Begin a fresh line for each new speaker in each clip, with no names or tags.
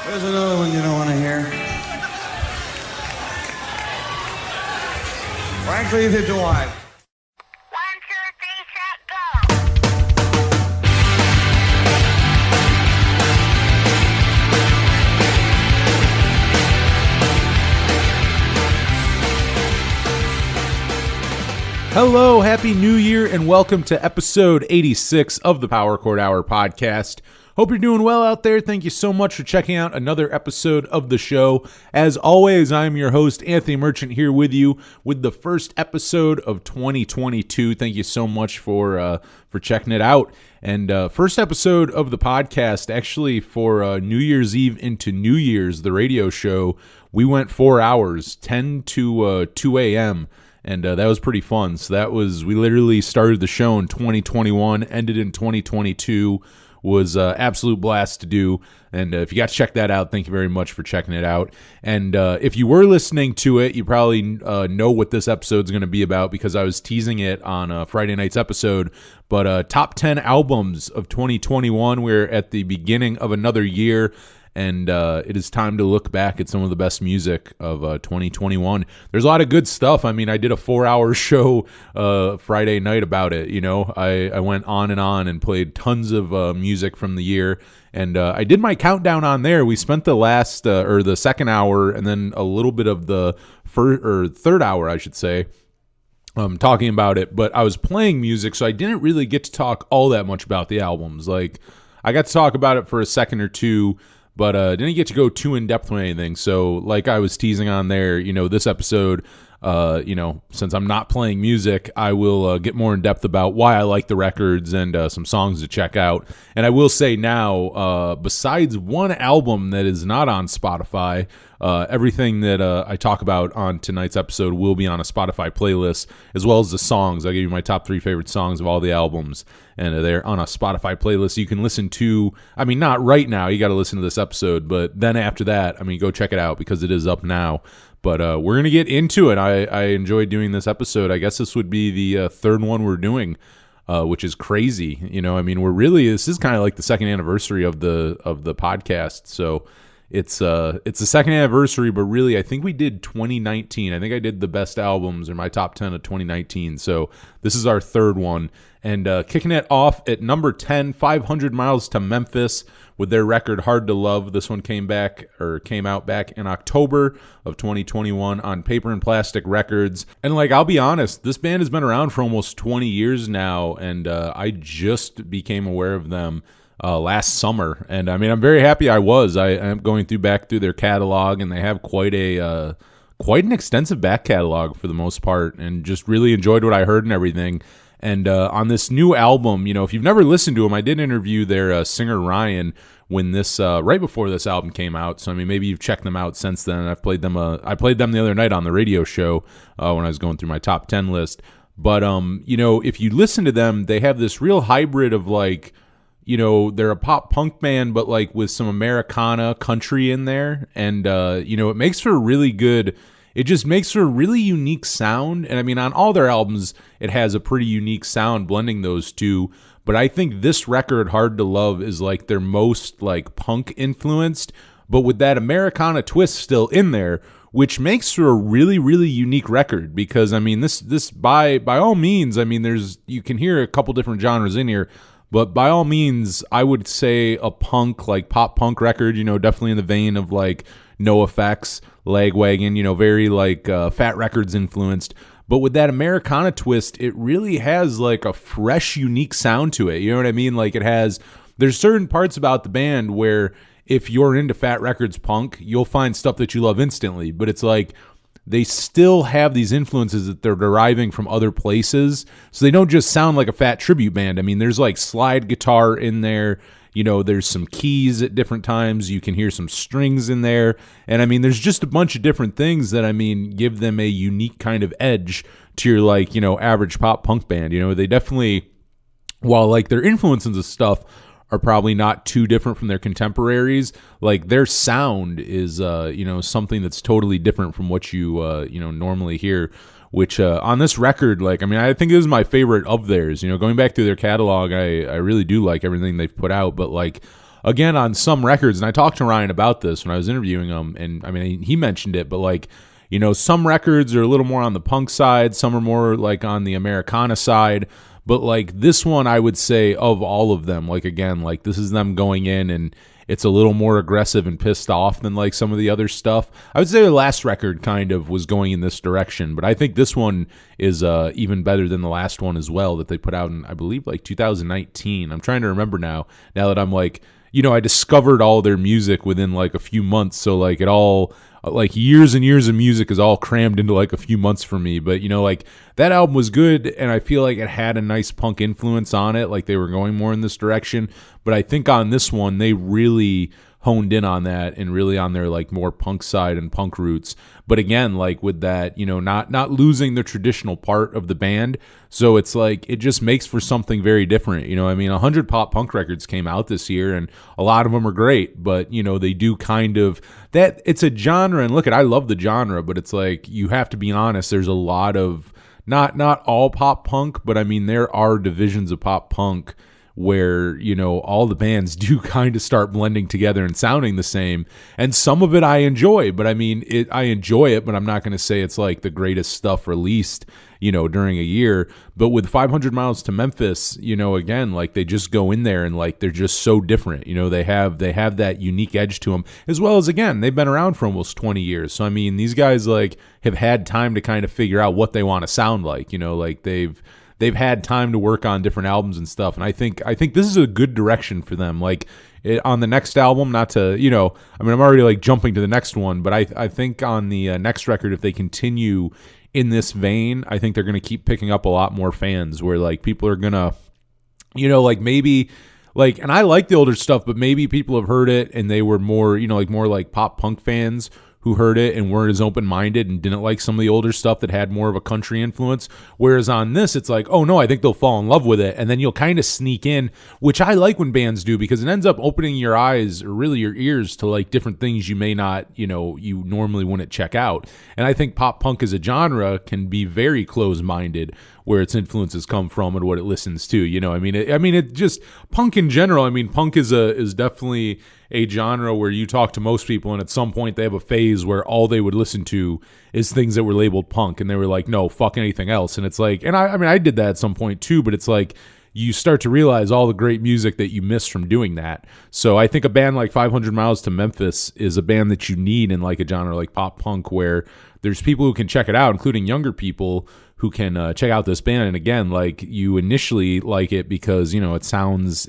There's another one you don't want to hear. Frankly, if you like.
1, 2, 3, set, go.
Hello, Happy New Year, and welcome to episode 86 of the Power Chord Hour podcast. Hope you're doing well out there. Thank you so much for checking out another episode of the show. As always, I'm your host, Anthony Merchant, here with you with the first episode of 2022. Thank you so much for checking it out. And first episode of the podcast, actually for New Year's Eve into New Year's, the radio show, we went 4 hours, 10 to 2 a.m., and that was pretty fun. So we literally started the show in 2021, ended in 2022, was absolute blast to do. And if you got to check that out, thank you very much for checking it out. And if you were listening to it, you probably know what this episode's going to be about because I was teasing it on Friday night's episode. But top 10 albums of 2021. We're at the beginning of another year. And it is time to look back at some of the best music of 2021. There's a lot of good stuff. I mean, I did a 4-hour show Friday night about it. You know, I went on and played tons of music from the year. And I did my countdown on there. We spent the last or the second hour and then a little bit of the third hour, I should say, talking about it. But I was playing music, so I didn't really get to talk all that much about the albums. Like, I got to talk about it for a second or two, but didn't get to go too in-depth with anything. So like I was teasing on there, you know, this episode, since I'm not playing music, I will get more in-depth about why I like the records and some songs to check out. And I will say now, besides one album that is not on Spotify, everything that I talk about on tonight's episode will be on a Spotify playlist, as well as the songs. I'll give you my top 3 favorite songs of all the albums, and they're on a Spotify playlist you can listen to. I mean, not right now, you got to listen to this episode, but then after that, I mean, go check it out because it is up now. But we're going to get into it. I enjoyed doing this episode. I guess this would be the third one we're doing, which is crazy. You know, I mean, this is kind of like the second anniversary of the podcast. So it's the second anniversary, but really, I think we did 2019. I think I did the best albums or my top 10 of 2019. So this is our third one. And kicking it off at number 10, 500 Miles to Memphis with their record Hard to Love. This one came out back in October of 2021 on Paper and Plastic Records. And like, I'll be honest, this band has been around for almost 20 years now, and I just became aware of them last summer. And I mean, I'm very happy I am going back through their catalog, and they have quite an extensive back catalog for the most part, and just really enjoyed what I heard and everything. And on this new album, you know, if you've never listened to them, I did interview their singer Ryan when this right before this album came out. So I mean, maybe you've checked them out since then. I played them the other night on the radio show when I was going through my top 10 list. But you know, if you listen to them, they have this real hybrid of like, you know, they're a pop punk band, but like with some Americana country in there, and you know, it makes for a really good. It just makes for a really unique sound. And I mean, on all their albums, it has a pretty unique sound blending those two. But I think this record, Hard to Love, is like their most like punk influenced, but with that Americana twist still in there, which makes for a really, really unique record. Because I mean, this by all means, I mean, you can hear a couple different genres in here, but by all means, I would say a punk, like pop punk record, you know, definitely in the vein of like NoFX, Lagwagon, you know, very like Fat Records influenced. But with that Americana twist, it really has like a fresh, unique sound to it. You know what I mean? Like there's certain parts about the band where if you're into Fat Records punk, you'll find stuff that you love instantly. But it's like they still have these influences that they're deriving from other places. So they don't just sound like a Fat tribute band. I mean, there's like slide guitar in there. You know, there's some keys at different times. You can hear some strings in there. And I mean, there's just a bunch of different things that, I mean, give them a unique kind of edge to your, like, you know, average pop punk band. You know, they definitely, while like their influences and stuff are probably not too different from their contemporaries, like their sound is, you know, something that's totally different from what you, you know, normally hear. Which on this record, like, I mean, I think this is my favorite of theirs. You know, going back through their catalog, I really do like everything they've put out. But like again, on some records, and I talked to Ryan about this when I was interviewing him, and I mean, he mentioned it, but like, you know, some records are a little more on the punk side, some are more like on the Americana side, but like this one, I would say of all of them, like again, like this is them going in and it's a little more aggressive and pissed off than like some of the other stuff. I would say the last record kind of was going in this direction, but I think this one is even better than the last one as well that they put out in, I believe, like 2019. I'm trying to remember now that I'm like, you know, I discovered all their music within like a few months. So like it all, like years and years of music is all crammed into like a few months for me. But, you know, like that album was good and I feel like it had a nice punk influence on it. Like they were going more in this direction. But I think on this one, they really honed in on that and really on their like more punk side and punk roots. But again, like with that, you know, not losing the traditional part of the band. So it's like, it just makes for something very different. You know, I mean, 100 pop punk records came out this year and a lot of them are great, but you know, they do kind of that. It's a genre, and look I love the genre, but it's like, you have to be honest. There's a lot of, not all pop punk, but I mean, there are divisions of pop punk where, you know, all the bands do kind of start blending together and sounding the same. And some of it I enjoy, but I mean, I enjoy it, but I'm not going to say it's like the greatest stuff released, you know, during a year. But with 500 Miles to Memphis, you know, again, like they just go in there and like they're just so different. You know, they have that unique edge to them, as well as, again, they've been around for almost 20 years. So I mean, these guys like have had time to kind of figure out what they want to sound like. You know, like they've had time to work on different albums and stuff, and I think this is a good direction for them. Like on the next album, not to, you know, I mean, I'm already like jumping to the next one, but I think on the next record, if they continue in this vein, I think they're going to keep picking up a lot more fans. Where like people are gonna, you know, like maybe like, and I like the older stuff, but maybe people have heard it and they were more, you know, like more like pop punk fans who heard it and weren't as open-minded and didn't like some of the older stuff that had more of a country influence. Whereas on this, it's like, oh no, I think they'll fall in love with it. And then you'll kind of sneak in, which I like when bands do, because it ends up opening your eyes or really your ears to like different things you may not, you know, you normally wouldn't check out. And I think pop punk as a genre can be very closed-minded where its influences come from and what it listens to. You know, it just, punk in general, I mean, punk is definitely a genre where you talk to most people and at some point they have a phase where all they would listen to is things that were labeled punk, and they were like, no, fuck anything else. And it's like, and I mean, I did that at some point too, but it's like, you start to realize all the great music that you missed from doing that. So I think a band like 500 Miles to Memphis is a band that you need in like a genre like pop punk, where there's people who can check it out, including younger people who can check out this band. And again, like you initially like it because, you know, it sounds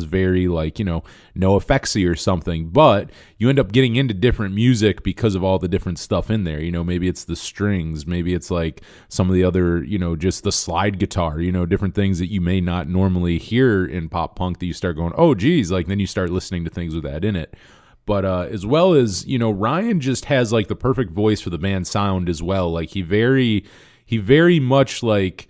very like, you know, NoFXy or something, but you end up getting into different music because of all the different stuff in there. You know, maybe it's the strings, maybe it's like some of the other, you know, just the slide guitar, you know, different things that you may not normally hear in pop punk that you start going, oh geez, like then you start listening to things with that in it. But as well as, you know, Ryan just has like the perfect voice for the band sound as well. Like he very much like,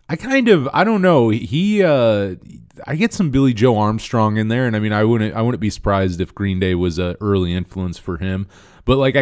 I don't know. I get some Billy Joe Armstrong in there, and I mean, I wouldn't be surprised if Green Day was an early influence for him. But like,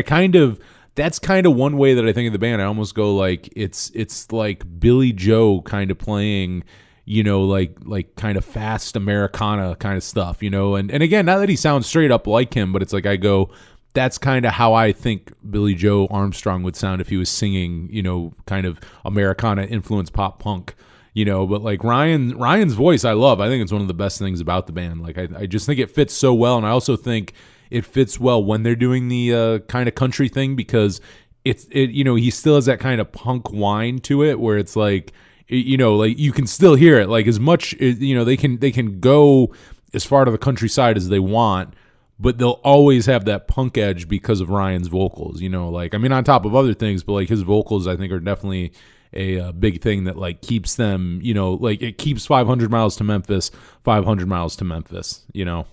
that's kind of one way that I think of the band. I almost go like, it's like Billy Joe kind of playing, you know, like kind of fast Americana kind of stuff, you know. And again, not that he sounds straight up like him, but it's like I go, that's kind of how I think Billy Joe Armstrong would sound if he was singing, you know, kind of Americana influenced pop punk, you know. But like Ryan's voice I love. I think it's one of the best things about the band. Like I just think it fits so well, and I also think it fits well when they're doing the kind of country thing, because it you know, he still has that kind of punk whine to it where it's like, you know, like you can still hear it, like as much, you know, they can go as far to the countryside as they want, but they'll always have that punk edge because of Ryan's vocals, you know. Like, I mean, on top of other things, but like his vocals, I think, are definitely a big thing that like keeps them, you know, like it keeps 500 Miles to Memphis, 500 Miles to Memphis, you know.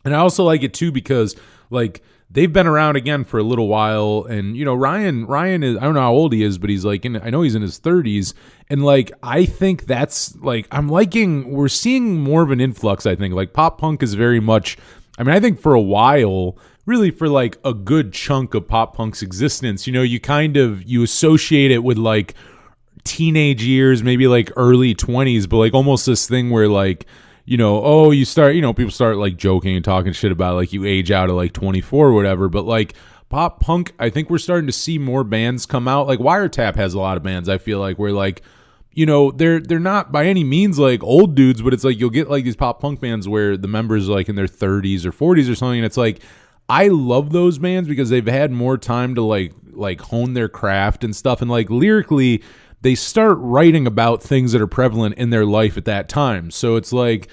And I also like it too because like they've been around again for a little while, and you know, Ryan is, I don't know how old he is, but he's like I know he's in his 30s, and like I think that's like, we're seeing more of an influx. I think like pop punk is very much, I mean, I think for a while, really for like a good chunk of pop punk's existence, you know, you associate it with like teenage years, maybe like early 20s, but like almost this thing where like, oh, you start, people start like joking and talking shit about like you age out at like 24 or whatever. But like pop punk, I think we're starting to see more bands come out. Like Wiretap has a lot of bands, I feel like, where like, they're not by any means like old dudes, but it's like you'll get like these pop punk bands where the members are like in their 30s or 40s or something. And it's like, I love those bands because they've had more time to like hone their craft and stuff. And like lyrically, they start writing about things that are prevalent in their life at that time. So it's like,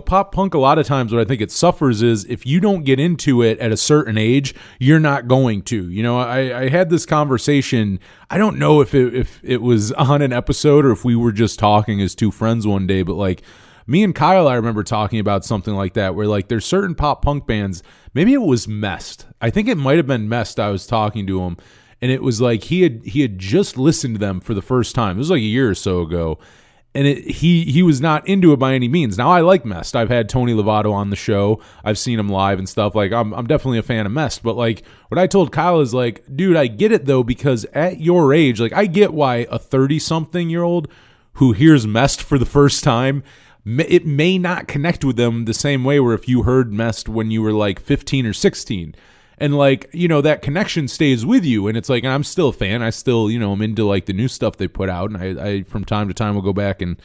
pop punk, a lot of times what I think it suffers is if you don't get into it at a certain age, you're not going to. I had this conversation. I don't know if it was on an episode or if we were just talking as two friends one day, but like me and Kyle, I remember talking about something like that where like there's certain pop punk bands, maybe it was Mest. I think it might have been Mest. I was talking to him. And it was like he had just listened to them for the first time. It was like a year or so ago. And he was not into it by any means. Now, I like Mest. I've had Tony Lovato on the show. I've seen him live and stuff. Like, I'm definitely a fan of Mest. But, like, what I told Kyle is, like, dude, I get it, though, because at your age, like, I get why a 30-something-year-old who hears Mest for the first time, it may not connect with them the same way where if you heard Mest when you were, like, 15 or 16. And like, that connection stays with you. And it's like, and I'm still a fan. I still, I'm into like the new stuff they put out. And I from time to time will go back and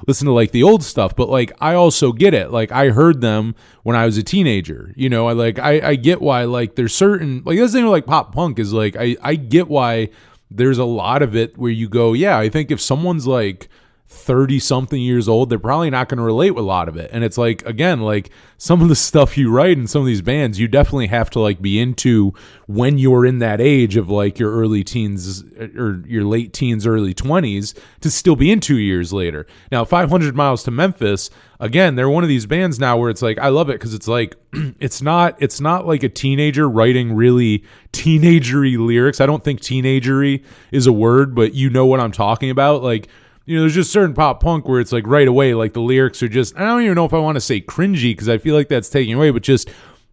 listen to like the old stuff. But like, I also get it. Like I heard them when I was a teenager, I get why like there's certain, like this thing with like pop punk is like, I get why there's a lot of it where you go, yeah, I think if someone's like 30 something years old, they're probably not going to relate with a lot of it. And it's like, again, like some of the stuff you write in some of these bands, you definitely have to like be into when you're in that age of like your early teens or your late teens, early 20s to still be into years later. Now, 500 Miles to Memphis, again, they're one of these bands now where it's like, I love it because it's like, it's not like a teenager writing really teenagery lyrics. I don't think teenagery is a word, but you know what I'm talking about. Like, there's just certain pop punk where it's like right away, like the lyrics are just, I don't even know if I want to say cringy because I feel like that's taking away, but just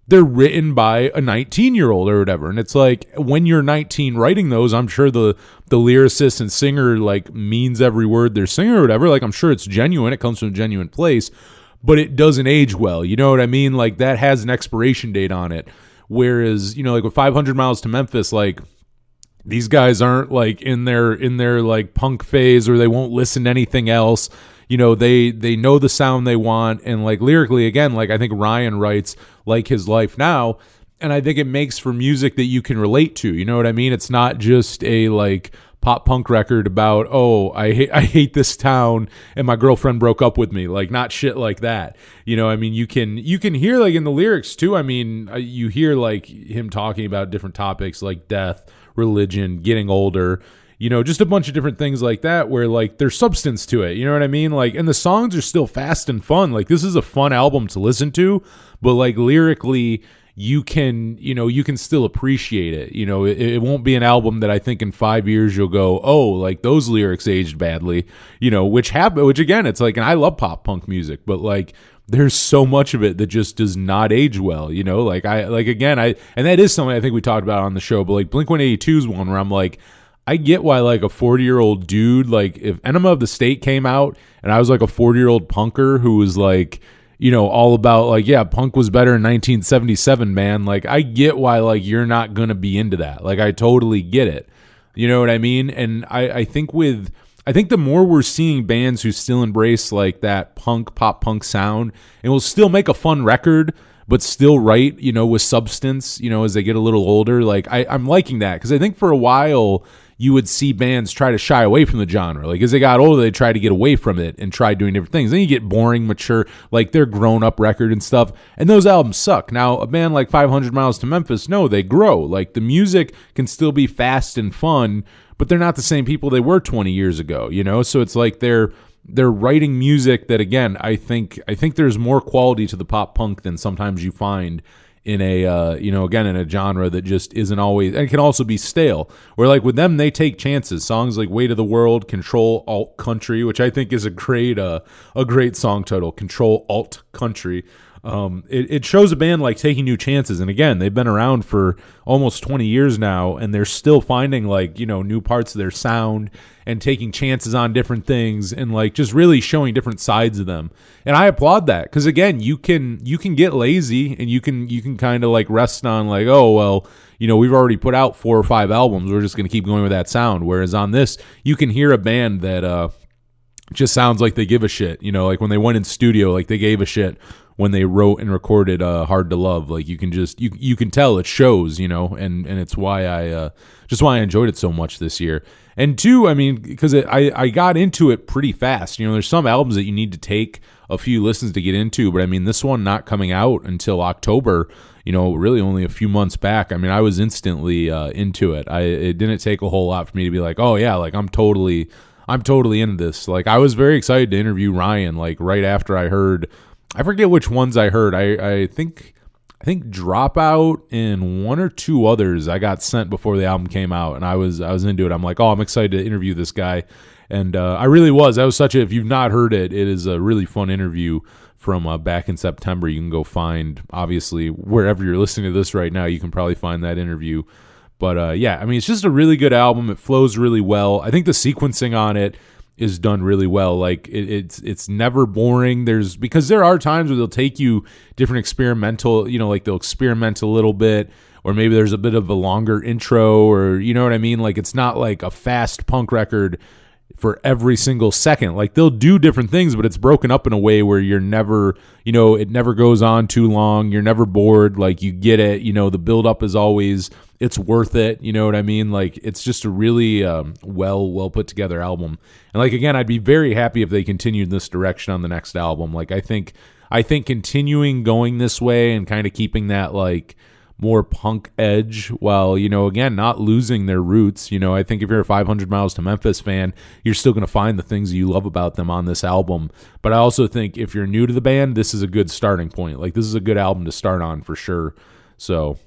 they're written by a 19-year-old or whatever. And it's like when you're 19 writing those, I'm sure the lyricist and singer like means every word they're singing or whatever. Like I'm sure it's genuine. It comes from a genuine place, but it doesn't age well. You know what I mean? Like that has an expiration date on it. Whereas, like with 500 Miles to Memphis, like, these guys aren't like in their like punk phase or they won't listen to anything else. They know the sound they want. And like lyrically, again, like I think Ryan writes like his life now. And I think it makes for music that you can relate to. You know what I mean? It's not just a like pop punk record about, oh, I hate this town and my girlfriend broke up with me. Like not shit like that. I mean, you can hear like in the lyrics too. I mean, you hear like him talking about different topics like death, religion, getting older, just a bunch of different things like that where like there's substance to it. You know what I mean? Like, and the songs are still fast and fun. Like this is a fun album to listen to, but like lyrically you can still appreciate it. It won't be an album that I think in 5 years you'll go, oh, like those lyrics aged badly, which again, it's like, and I love pop punk music, but like, there's so much of it that just does not age well, and that is something I think we talked about on the show, but like Blink-182 is one where I'm like, I get why like a 40-year-old dude, like if Enema of the State came out and I was like a 40-year-old punker who was like, all about like, yeah, punk was better in 1977, man. Like I get why like you're not going to be into that. Like I totally get it. You know what I mean? And I think the more we're seeing bands who still embrace like that pop punk sound and will still make a fun record, but still write, with substance, as they get a little older, like I'm liking that. Cause I think for a while you would see bands try to shy away from the genre. Like as they got older, they tried to get away from it and try doing different things. Then you get boring, mature, like their grown up record and stuff. And those albums suck. Now a band like 500 Miles to Memphis, no, they grow. Like the music can still be fast and fun, but they're not the same people they were 20 years ago, So it's like they're writing music that, again, I think there's more quality to the pop punk than sometimes you find in a, again, in a genre that just isn't always, and it can also be stale. Where like with them, they take chances. Songs like Weight of the World, Control Alt Country, which I think is a great song title, Control Alt Country. it shows a band like taking new chances. And again, they've been around for almost 20 years now, and they're still finding like, new parts of their sound and taking chances on different things and like just really showing different sides of them. And I applaud that, because again, you can get lazy and you can kind of like rest on like, oh, well, we've already put out 4 or 5 albums. We're just going to keep going with that sound. Whereas on this, you can hear a band that just sounds like they give a shit. Like when they went in studio, like they gave a shit when they wrote and recorded Hard to Love. Like you can just you can tell it shows, and it's why I enjoyed it so much this year. And two, I mean, because I got into it pretty fast. There's some albums that you need to take a few listens to get into, but I mean, this one not coming out until October, really only a few months back. I mean, I was instantly into it. It didn't take a whole lot for me to be like, oh yeah, like I'm totally into this. Like I was very excited to interview Ryan, like right after I heard, I forget which ones I heard. I think Dropout and 1 or 2 others I got sent before the album came out, and I was into it. I'm like, oh, I'm excited to interview this guy, and I really was. That was such a, if you've not heard it, it is a really fun interview from back in September. You can go find, obviously, wherever you're listening to this right now, you can probably find that interview. But yeah, I mean, it's just a really good album. It flows really well. I think the sequencing on it is done really well. Like it's never boring. Because there are times where they'll take you different experimental, like they'll experiment a little bit, or maybe there's a bit of a longer intro, or you know what I mean? Like it's not like a fast punk record for every single second. Like they'll do different things, but it's broken up in a way where you're never, it never goes on too long. You're never bored. Like you get it, the build up is always, it's worth it. You know what I mean? Like it's just a really well put together album. And like, again, I'd be very happy if they continued this direction on the next album. Like I think continuing going this way and kind of keeping that like more punk edge while, again, not losing their roots. I think if you're a 500 Miles to Memphis fan, you're still going to find the things you love about them on this album. But I also think if you're new to the band, this is a good starting point. Like this is a good album to start on for sure. So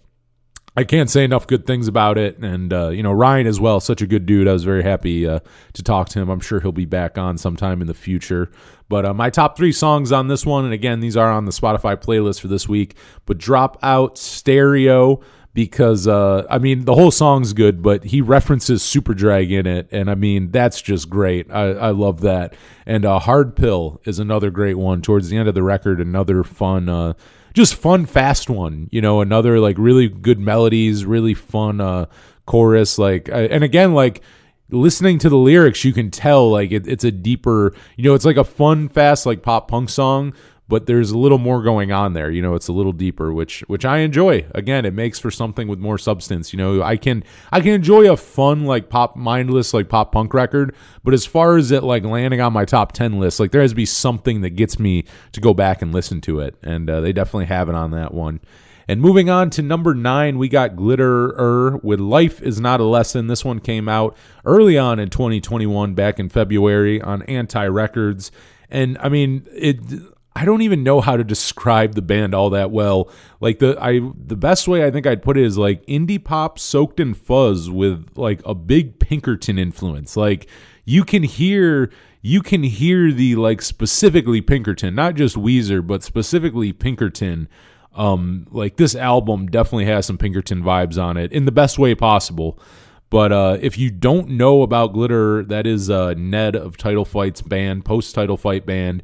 I can't say enough good things about it. And, Ryan as well, such a good dude. I was very happy to talk to him. I'm sure he'll be back on sometime in the future. But my top 3 songs on this one, and again, these are on the Spotify playlist for this week, but Dropout, Stereo, because, the whole song's good, but he references Superdrag in it, and, that's just great. I love that. And Hard Pill is another great one towards the end of the record, another fun just fun, fast one, another like really good melodies, really fun chorus. Like, and again, like listening to the lyrics, you can tell like it's a deeper, it's like a fun, fast, like pop punk song, but there's a little more going on there. It's a little deeper, which I enjoy. Again, it makes for something with more substance. I can enjoy a fun, like mindless, like pop punk record, but as far as it like landing on my top 10 list, like there has to be something that gets me to go back and listen to it, and they definitely have it on that one. And moving on to number 9, we got Glitterer with Life Is Not a Lesson. This one came out early on in 2021, back in February on Anti Records, and I don't even know how to describe the band all that well. Like the best way I think I'd put it is like indie pop soaked in fuzz with like a big Pinkerton influence. Like you can hear the like specifically Pinkerton, not just Weezer, but specifically Pinkerton. Like this album definitely has some Pinkerton vibes on it in the best way possible. But if you don't know about Glitterer, that is Ned of Title Fight's band, post-Title Fight band.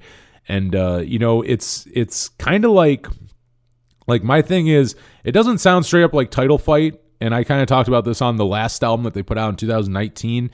And, it's kind of like my thing is it doesn't sound straight up like Title Fight. And I kind of talked about this on the last album that they put out in 2019.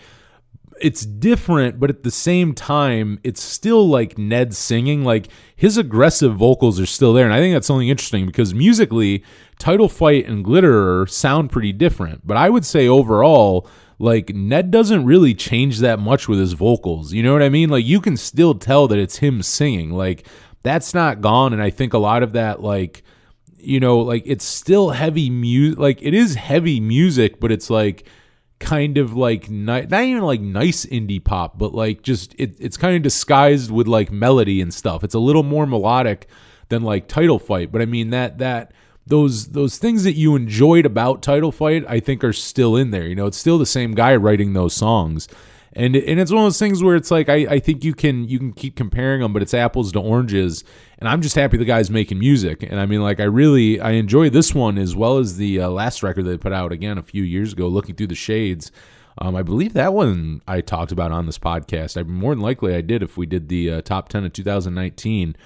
It's different, but at the same time, it's still like Ned singing. Like his aggressive vocals are still there. And I think that's something interesting because musically, Title Fight and Glitterer sound pretty different. But I would say overall, like Ned doesn't really change that much with his vocals. You know what I mean? Like you can still tell that it's him singing. Like that's not gone. And I think a lot of that, like, like it's still heavy music. Like it is heavy music, but it's like kind of like not even like nice indie pop, but like just it's kind of disguised with like melody and stuff. It's a little more melodic than like Title Fight. But that those things that you enjoyed about Title Fight, I think are still in there. It's still the same guy writing those songs. And it's one of those things where it's like I think you can keep comparing them, but it's apples to oranges. And I'm just happy the guy's making music. And I mean, like, I enjoy this one as well as the last record they put out again a few years ago, Looking Through the Shades. I believe that one I talked about on this podcast. More than likely I did if we did the top 10 of 2019.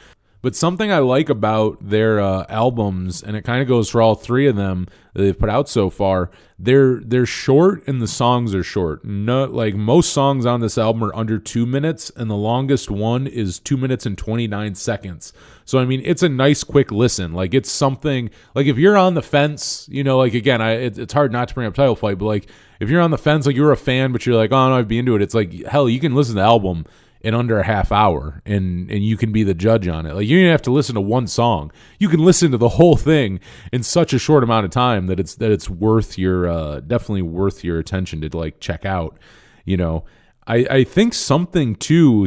But something I like about their albums, and it kind of goes for all three of them that they've put out so far, they're short and the songs are short. No, like most songs on this album are under 2 minutes, and the longest one is 2 minutes and 29 seconds. So I mean, it's a nice quick listen. Like it's something like if you're on the fence, you know, like again, it's hard not to bring up Title Fight, but like if you're on the fence, like you're a fan, but you're like, oh no, I'd be into it. It's like hell, you can listen to the album in under a half hour, and you can be the judge on it. Like you don't have to listen to one song; you can listen to the whole thing in such a short amount of time that it's worth your definitely worth your attention to like check out. You know, I think something too.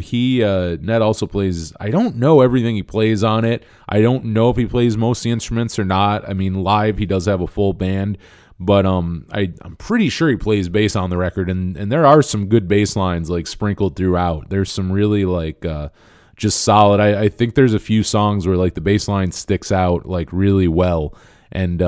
Ned also plays. I don't know everything he plays on it. I don't know if he plays most of the instruments or not. I mean, live he does have a full band. But I'm pretty sure he plays bass on the record, and there are some good bass lines like sprinkled throughout. There's some really like just solid. I think there's a few songs where like the bass line sticks out like really well, and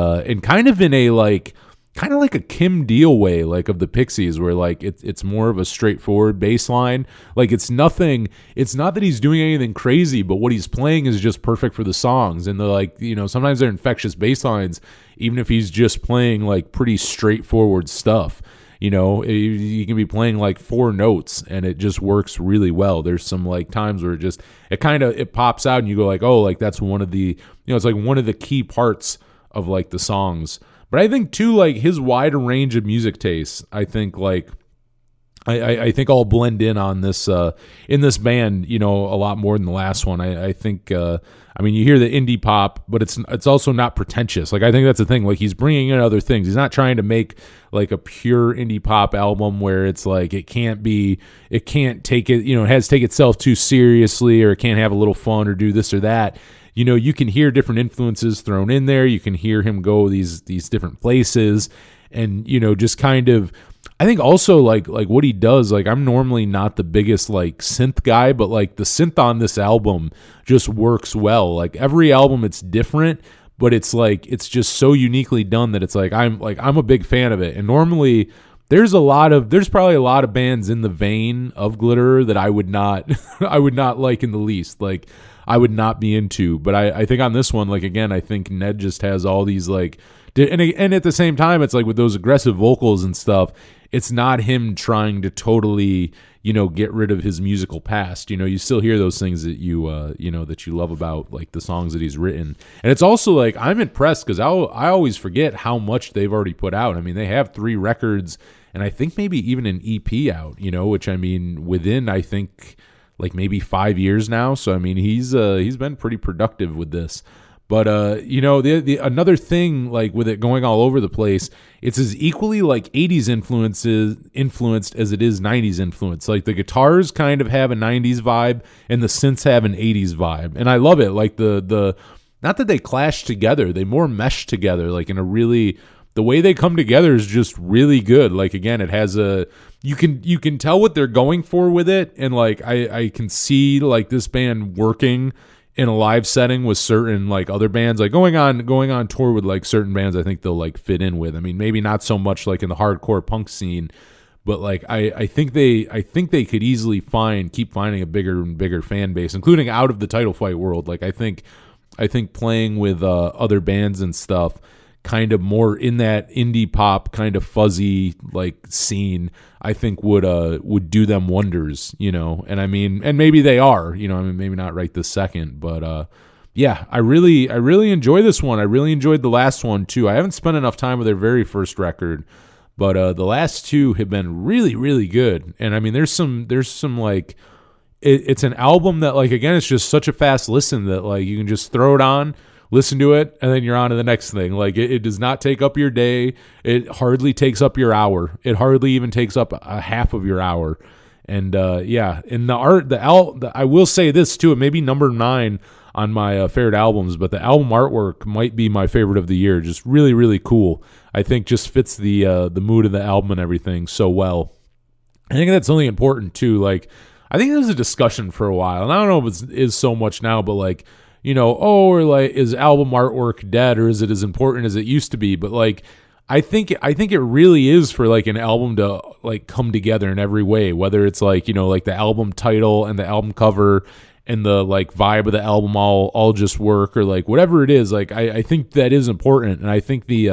kind of in a like kind of like a Kim Deal way, like of the Pixies, where like it's more of a straightforward bass line. Like it's not that he's doing anything crazy, but what he's playing is just perfect for the songs. And they're like, you know, sometimes they're infectious bass lines, even if he's just playing like pretty straightforward stuff. You know, you can be playing like 4 notes and it just works really well. There's some like times where it pops out and you go like, oh, like that's one of the, you know, it's like one of the key parts of like the songs. But I think too, like his wider range of music tastes, I think like I think all blend in on this in this band, you know, a lot more than the last one. I think I mean, you hear the indie pop, but it's also not pretentious. Like I think that's the thing. Like he's bringing in other things. He's not trying to make like a pure indie pop album where it's like it can't take it, you know, it has to take itself too seriously, or it can't have a little fun or do this or that. You know, you can hear different influences thrown in there. You can hear him go these different places, and you know, just kind of. I think also like what he does. Like I'm normally not the biggest like synth guy, but like the synth on this album just works well. Like every album, it's different, but it's like it's just so uniquely done that it's like I'm a big fan of it. And normally there's probably a lot of bands in the vein of Glitterer that I would not like in the least. Like I would not be into. But I think on this one, like again, I think Ned just has all these like, and at the same time, it's like with those aggressive vocals and stuff, it's not him trying to totally, you know, get rid of his musical past. You know, you still hear those things that you know, that you love about like the songs that he's written. And it's also like, I'm impressed because I always forget how much they've already put out. I mean, they have 3 records and I think maybe even an EP out, you know, which I mean, within, I think like maybe 5 years now. So, I mean, he's been pretty productive with this. But you know, the another thing like with it going all over the place, it's as equally like 80s influenced as it is 90s influence. Like the guitars kind of have a 90s vibe and the synths have an 80s vibe. And I love it. Like the not that they clash together, they more mesh together like in a really, the way they come together is just really good. Like again, it has you can tell what they're going for with it, and like I can see like this band working in a live setting with certain like other bands, like going on tour with like certain bands I think they'll like fit in with. I mean, maybe not so much like in the hardcore punk scene, but like I think they could easily keep finding a bigger and bigger fan base, including out of the Title Fight world. Like I think playing with other bands and stuff, kind of more in that indie pop kind of fuzzy like scene, I think would do them wonders, you know. And I mean, and maybe they are, you know, I mean, maybe not right this second, but yeah, I really enjoy this one. I really enjoyed the last one too. I haven't spent enough time with their very first record, but the last 2 have been really, really good. And I mean, there's some like, it's an album that like, again, it's just such a fast listen that like you can just throw it on, listen to it, and then you're on to the next thing. Like it does not take up your day. It hardly takes up your hour. It hardly even takes up a half of your hour. And yeah, and I will say this too. It may be number 9 on my favorite albums, but the album artwork might be my favorite of the year. Just really, really cool. I think just fits the mood of the album and everything so well. I think that's something important too. Like, I think there was a discussion for a while, and I don't know if it is so much now, but like, or like, is album artwork dead, or is it as important as it used to be? But like, I think it really is for like an album to like come together in every way, whether it's like, like the album title and the album cover and the like vibe of the album all just work, or like whatever it is. Like, I think that is important, and I think the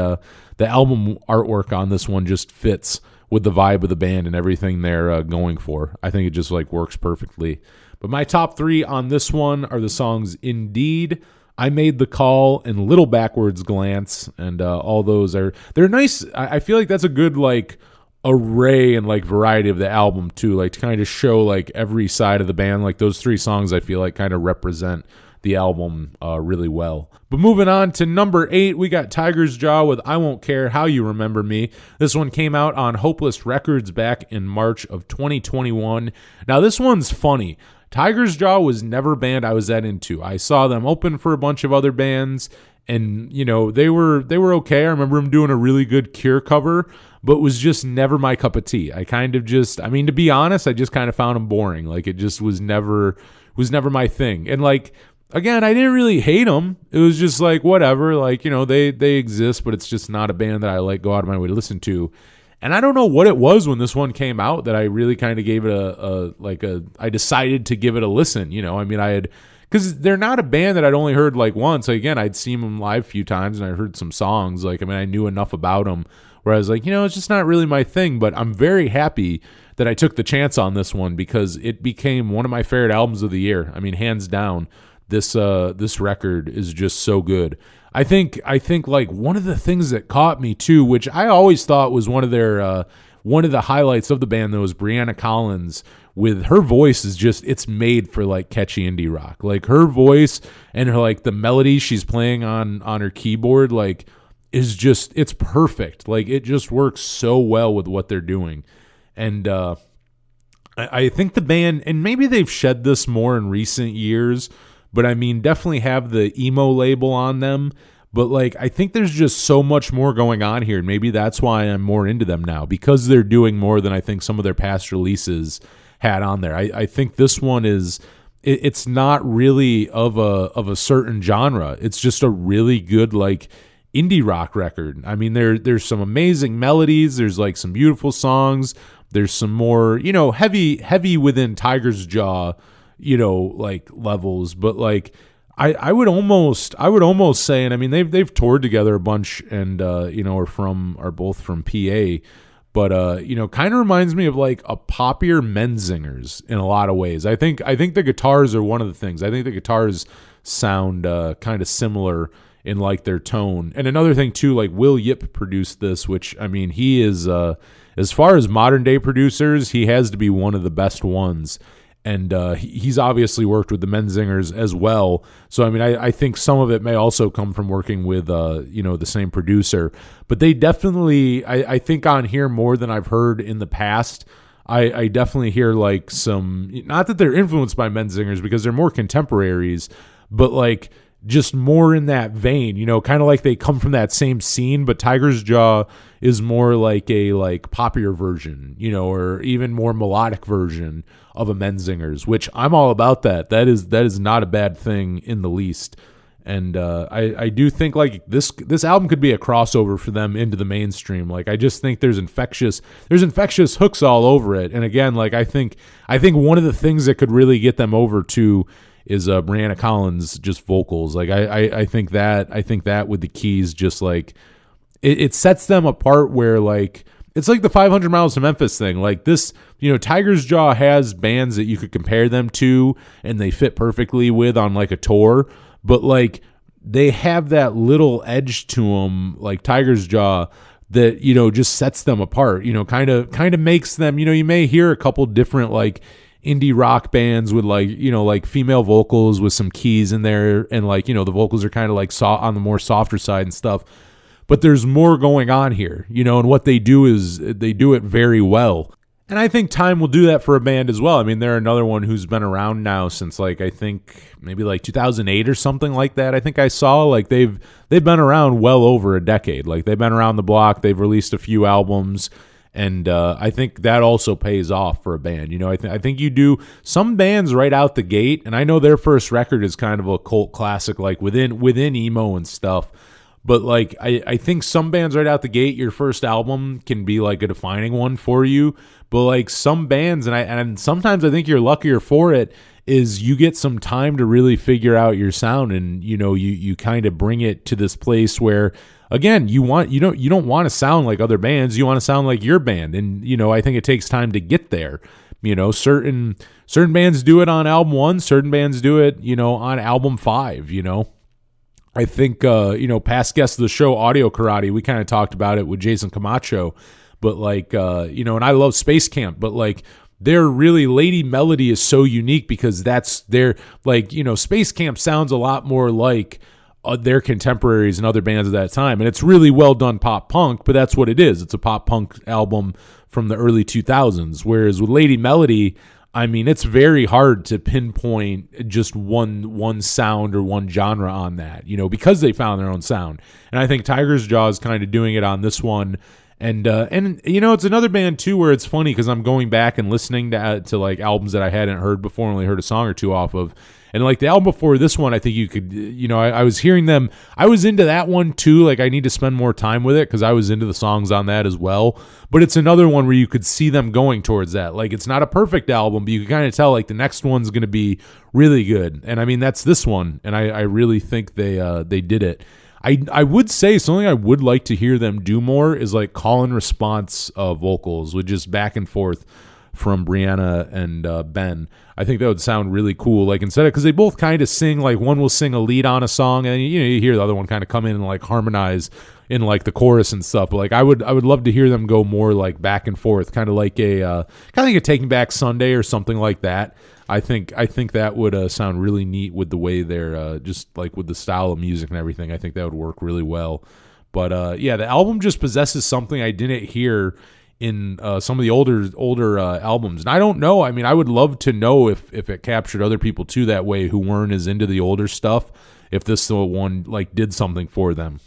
album artwork on this one just fits with the vibe of the band and everything they're going for. I think it just like works perfectly. But my top 3 on this one are the songs Indeed, I Made the Call, and Little Backwards Glance, and all those they're nice. I feel like that's a good like array and like variety of the album too, like to kind of show like every side of the band. Like those 3 songs I feel like kind of represent the album really well. But moving on to number 8, we got Tiger's Jaw with I Won't Care How You Remember Me. This one came out on Hopeless Records back in March of 2021. Now this one's funny. Tiger's Jaw was never a band I was that into. I saw them open for a bunch of other bands, and they were okay. I remember them doing a really good Cure cover, but was just never my cup of tea. I kind of just, to be honest, I just kind of found them boring. Like it just was never my thing. And like, again, I didn't really hate them. It was just like, whatever, like, they exist, but it's just not a band that I like go out of my way to listen to. And I don't know what it was when this one came out that I really kind of gave it I decided to give it a listen. Because they're not a band that I'd only heard like once. Like, again, I'd seen them live a few times and I heard some songs. Like, I knew enough about them where I was like, it's just not really my thing. But I'm very happy that I took the chance on this one because it became one of my favorite albums of the year. Hands down, this record is just so good. I think like one of the things that caught me too, which I always thought was one of the highlights of the band, though, was Brianna Collins. With her voice is just, it's made for like catchy indie rock. Like her voice and her like the melody she's playing on her keyboard like is just, it's perfect. Like it just works so well with what they're doing. And I think the band, and maybe they've shed this more in recent years, but definitely have the emo label on them. But like, I think there's just so much more going on here. And maybe that's why I'm more into them now, because they're doing more than I think some of their past releases had on there. I think this one is, it's not really of a certain genre. It's just a really good like indie rock record. There's some amazing melodies. There's like some beautiful songs. There's some more, heavy within Tiger's Jaw, like levels, but like I would almost say, and they've toured together a bunch, and are both from PA, but kind of reminds me of like a poppier Menzingers in a lot of ways. I think the guitars are one of the things. I think the guitars sound kind of similar in like their tone. And another thing too, like Will Yip produced this, which he is as far as modern day producers, he has to be one of the best ones. And he's obviously worked with the Menzingers as well. So, I think some of it may also come from working with, the same producer. But they definitely, I think on here more than I've heard in the past, I definitely hear like some, not that they're influenced by Menzingers because they're more contemporaries, but like just more in that vein, kind of like they come from that same scene, but Tiger's Jaw is more like a like poppier version, or even more melodic version of a Menzingers, which I'm all about that. That is not a bad thing in the least. And I do think like this album could be a crossover for them into the mainstream. Like I just think there's infectious hooks all over it. And again, like I think one of the things that could really get them over too is Brianna Collins' just vocals. Like I think that with the keys, just like it sets them apart where like it's like the 500 Miles to Memphis thing. Like this, Tiger's Jaw has bands that you could compare them to and they fit perfectly with on like a tour, but like they have that little edge to them, like Tiger's Jaw, that, just sets them apart, kind of makes them, you may hear a couple different like indie rock bands with like, like female vocals with some keys in there. And like, the vocals are kind of like on the more softer side and stuff, but there's more going on here, and what they do is they do it very well. And I think time will do that for a band as well. They're another one who's been around now since like, I think maybe like 2008 or something like that. I think I saw like they've been around well over a decade. Like they've been around the block. They've released a few albums. And I think that also pays off for a band. You know, I think you do some bands right out the gate, and I know their first record is kind of a cult classic, like within emo and stuff. But like I think some bands right out the gate, your first album can be like a defining one for you. But like some bands, and sometimes I think you're luckier for it, is you get some time to really figure out your sound, and you know you kind of bring it to this place where, again, you don't want to sound like other bands, you want to sound like your band. And you know, I think it takes time to get there. You know, certain bands do it on album 1, certain bands do it, you know, on album 5. You know, I think you know, past guest of the show, Audio Karate, we kind of talked about it with Jason Camacho. But like you know, and I love Space Camp, but like their really Lady Melody is so unique because that's their, like, you know, Space Camp sounds a lot more like their contemporaries and other bands at that time, and it's really well done pop punk, but that's what it is. It's a pop punk album from the early 2000s, whereas with Lady Melody, I mean, it's very hard to pinpoint just one sound or one genre on that, you know, because they found their own sound. And I think Tiger's Jaw is kind of doing it on this one. And you know, it's another band too where it's funny because I'm going back and listening to like albums that I hadn't heard before, only heard a song or two off of. And like the album before this one, I think you could, you know, I was hearing them. I was into that one too. Like I need to spend more time with it because I was into the songs on that as well. But it's another one where you could see them going towards that. Like it's not a perfect album, but you can kind of tell like the next one's going to be really good. And I mean, that's this one. And I really think they did it. I would say something I would like to hear them do more is like call and response vocals with just back and forth from Brianna and Ben. I think that would sound really cool. Like instead of, because they both kind of sing, like one will sing a lead on a song and you know you hear the other one kind of come in and like harmonize in like the chorus and stuff. But like I would love to hear them go more like back and forth, kind of like a Taking Back Sunday or something like that. I think that would sound really neat with the way they're just like with the style of music and everything. I think that would work really well. But yeah, the album just possesses something I didn't hear in some of the older albums. And I don't know. I mean, I would love to know if it captured other people too that way who weren't as into the older stuff, if this one like did something for them.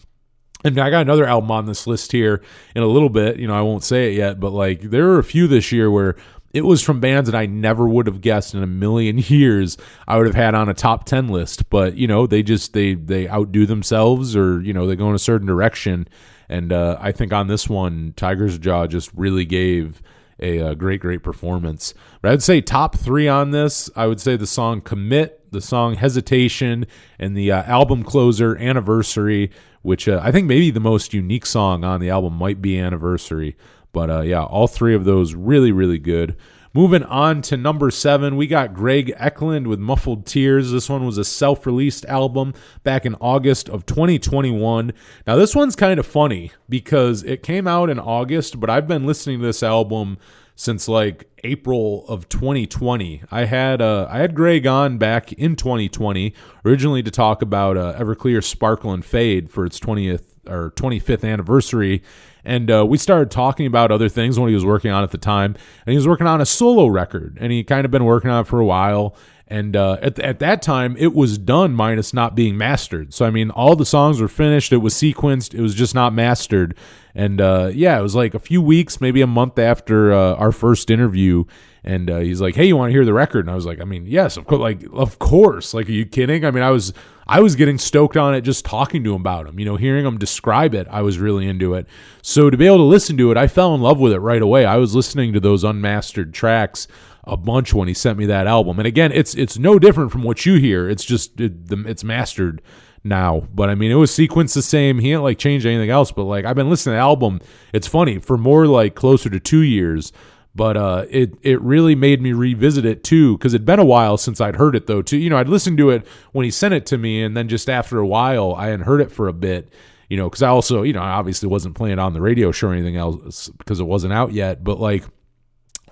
And I got another album on this list here in a little bit. You know, I won't say it yet, but like there are a few this year where it was from bands that I never would have guessed in a million years I would have had on a top 10 list. But, you know, they outdo themselves, or, you know, they go in a certain direction. And I think on this one, Tiger's Jaw just really gave a great performance. But I'd say top 3 on this, I would say the song Commit, the song Hesitation, and the album closer Anniversary, which I think maybe the most unique song on the album might be Anniversary. But yeah, all 3 of those really, really good. Moving on to number 7, we got Greg Eklund with Muffled Tears. This one was a self-released album back in August of 2021. Now, this one's kind of funny because it came out in August, but I've been listening to this album since like April of 2020. I had Greg on back in 2020, originally to talk about Everclear Sparkle and Fade for its 25th anniversary. And we started talking about other things when he was working on at the time. And he was working on a solo record. And he kind of been working on it for a while. And at that time, it was done minus not being mastered. So, I mean, all the songs were finished. It was sequenced. It was just not mastered. And, yeah, it was like a few weeks, maybe a month after our first interview. And he's like, hey, you want to hear the record? And I was like, I mean, yes, of course. Like, of course. Like, are you kidding? I mean, I was getting stoked on it just talking to him about him. You know, hearing him describe it, I was really into it. So to be able to listen to it, I fell in love with it right away. I was listening to those unmastered tracks a bunch when he sent me that album. And again, it's no different from what you hear. It's just it's mastered now. But I mean, it was sequenced the same. He didn't like change anything else. But like, I've been listening to the album. It's funny, for more like closer to 2 years. But it really made me revisit it too, because it'd been a while since I'd heard it though too. You know, I'd listened to it when he sent it to me, and then just after a while, I hadn't heard it for a bit. You know, because I also, you know, I obviously wasn't playing it on the radio show or anything else because it wasn't out yet. But like,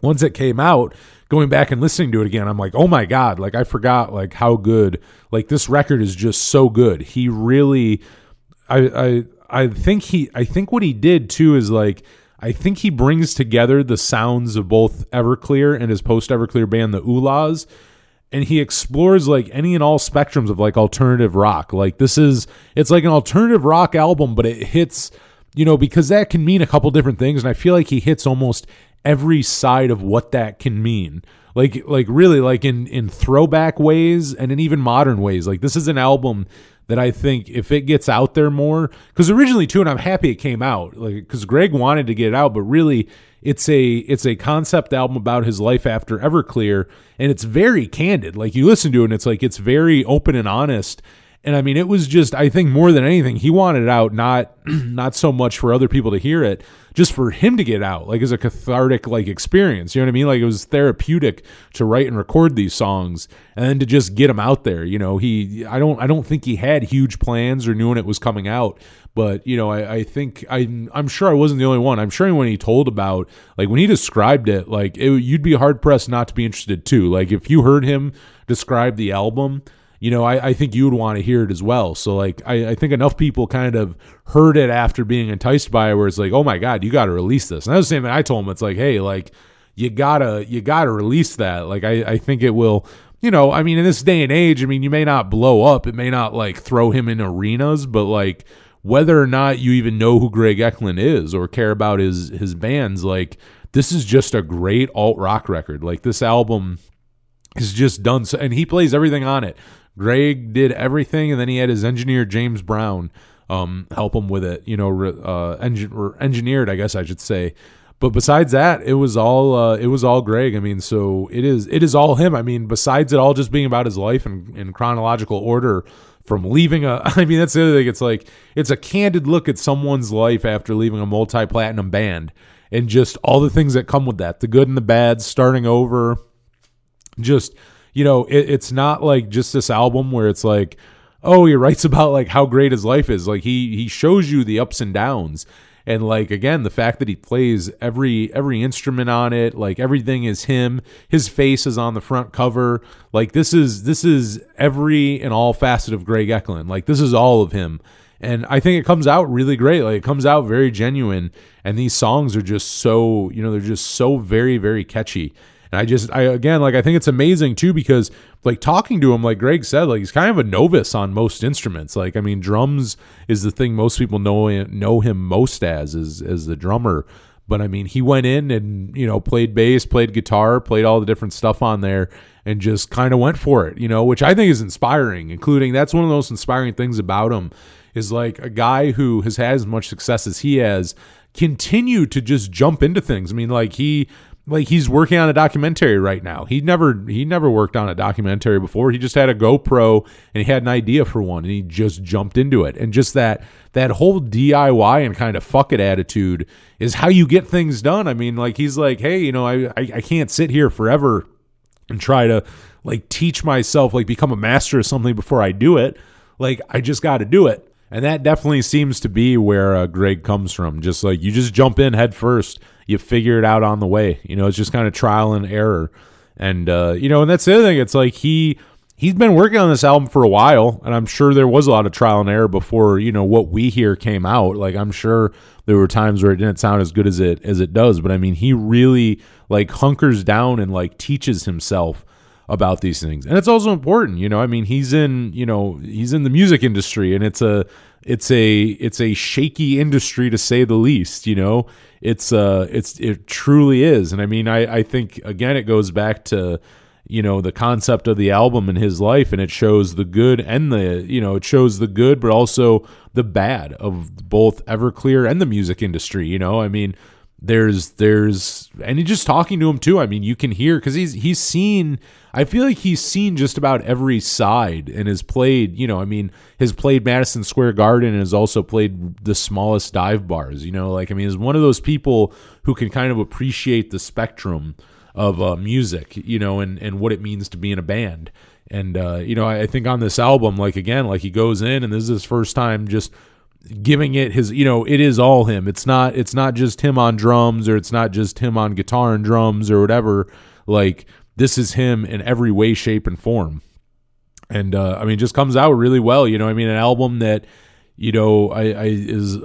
once it came out, going back and listening to it again, I'm like, oh my God, like I forgot like how good, like this record is just so good. He really, I think what he did too is like, I think he brings together the sounds of both Everclear and his post-Everclear band, the Oohlas, and he explores like any and all spectrums of like alternative rock. Like it's like an alternative rock album, but it hits because that can mean a couple different things, and I feel like he hits almost every side of what that can mean. Like really, like in throwback ways and in even modern ways. Like, this is an album that I think if it gets out there more, because originally too, and I'm happy it came out, like, because Greg wanted to get it out, but really it's a concept album about his life after Everclear, and it's very candid. Like, you listen to it and it's like, it's very open and honest. And I mean, it was just, I think more than anything, he wanted it out, not so much for other people to hear it, just for him to get out, like, as a cathartic, like, experience. You know what I mean? Like, it was therapeutic to write and record these songs and then to just get them out there. I don't think he had huge plans or knew when it was coming out. But, I think I'm sure I wasn't the only one. I'm sure when he told about, like, when he described it, like, you'd be hard pressed not to be interested too. Like, if you heard him describe the album, I think you would want to hear it as well. So, like, I think enough people kind of heard it after being enticed by it, where it's like, oh my God, you got to release this. And I was saying that I told him, it's like, hey, like, you gotta release that. Like, I think it will, I mean, in this day and age, I mean, you may not blow up, it may not, like, throw him in arenas, but, like, whether or not you even know who Greg Eklund is or care about his bands, like, this is just a great alt rock record. Like, this album is just done so, and he plays everything on it. Greg did everything, and then he had his engineer James Brown help him with it. Engineered, I guess I should say. But besides that, it was all Greg. I mean, so it is all him. I mean, besides it all just being about his life in chronological order, from leaving I mean, that's the other thing. It's like, it's a candid look at someone's life after leaving a multi-platinum band, and just all the things that come with that, the good and the bad, starting over, just. It's not like just this album where it's like, oh, he writes about, like, how great his life is. Like, he shows you the ups and downs. And, like, again, the fact that he plays every instrument on it, like, everything is him. His face is on the front cover. Like, this is every and all facet of Greg Eklund. Like, this is all of him. And I think it comes out really great. Like, it comes out very genuine. And these songs are just so, they're just so very, very catchy. And I think it's amazing too, because, like, talking to him, like Greg said, like, he's kind of a novice on most instruments. Like, I mean, drums is the thing most people know him most as the drummer. But I mean, he went in and, played bass, played guitar, played all the different stuff on there, and just kind of went for it, which I think is inspiring, including, that's one of the most inspiring things about him, is, like, a guy who has had as much success as he has continued to just jump into things. I mean, he's working on a documentary right now. He never worked on a documentary before. He just had a GoPro and he had an idea for one, and he just jumped into it. And just that whole DIY and kind of fuck it attitude is how you get things done. I mean, like, he's like, hey, I can't sit here forever and try to, like, teach myself, like, become a master of something before I do it. Like, I just got to do it. And that definitely seems to be where Greg comes from. Just like, you just jump in head first. You figure it out on the way. It's just kind of trial and error. And, and that's the other thing. It's like he's been working on this album for a while, and I'm sure there was a lot of trial and error before, what we hear came out. Like, I'm sure there were times where it didn't sound as good as it does. But I mean, he really, like, hunkers down and, like, teaches himself about these things. And it's also important, I mean, he's in the music industry, and it's a shaky industry, to say the least. It truly is. And I mean, I think, again, it goes back to, the concept of the album and his life, and it shows the good and it shows the good, but also the bad of both Everclear and the music industry. I mean, there's and he's just talking to him too. I mean, you can hear, because he's seen, I feel like he's seen just about every side, and has played, has played Madison Square Garden, and has also played the smallest dive bars. Like, I mean, he's one of those people who can kind of appreciate the spectrum of music, and what it means to be in a band. And I think on this album, like, again, like, he goes in, and this is his first time just giving it his, it is all him. It's not just him on drums, or it's not just him on guitar and drums or whatever. Like, this is him in every way, shape, and form. And I mean, just comes out really well. I mean, an album that is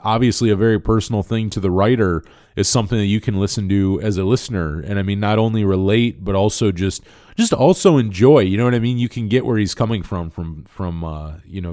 obviously a very personal thing to the writer, is something that you can listen to as a listener. And I mean, not only relate, but also just also enjoy, you know what I mean? You can get where he's coming from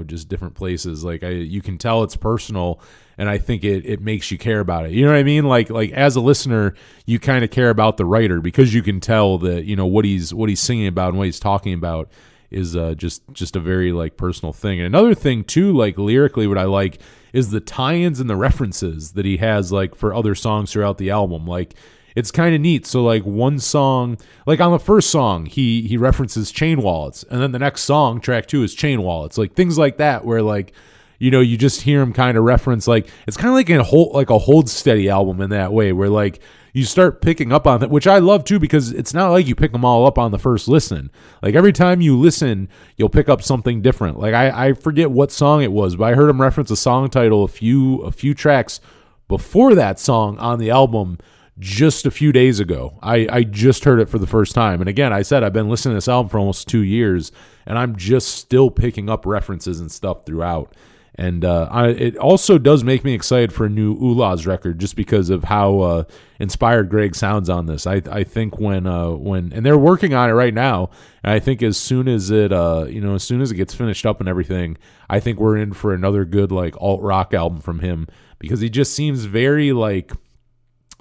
just different places. Like you can tell it's personal, and I think it makes you care about it. You know what I mean? Like as a listener, you kind of care about the writer because you can tell that, what he's singing about and what he's talking about is just a very like personal thing. And another thing too, like lyrically, what I like is the tie-ins and the references that he has like for other songs throughout the album. Like it's kind of neat. So like one song, like on the first song, he references chain wallets, and then the next song, track 2, is chain wallets. Like things like that, where like you just hear him kind of reference, like it's kind of like a hold steady album in that way, where like you start picking up on that, which I love too, because it's not like you pick them all up on the first listen. Like every time you listen, you'll pick up something different. Like I forget what song it was, but I heard him reference a song title a few tracks before that song on the album just a few days ago. I just heard it for the first time. And again, I said I've been listening to this album for almost 2 years, and I'm just still picking up references and stuff throughout. And it also does make me excited for a new Oolah's record, just because of how inspired Greg sounds on this. I think when and they're working on it right now, and I think as soon as it gets finished up and everything, I think we're in for another good like alt rock album from him, because he just seems very like,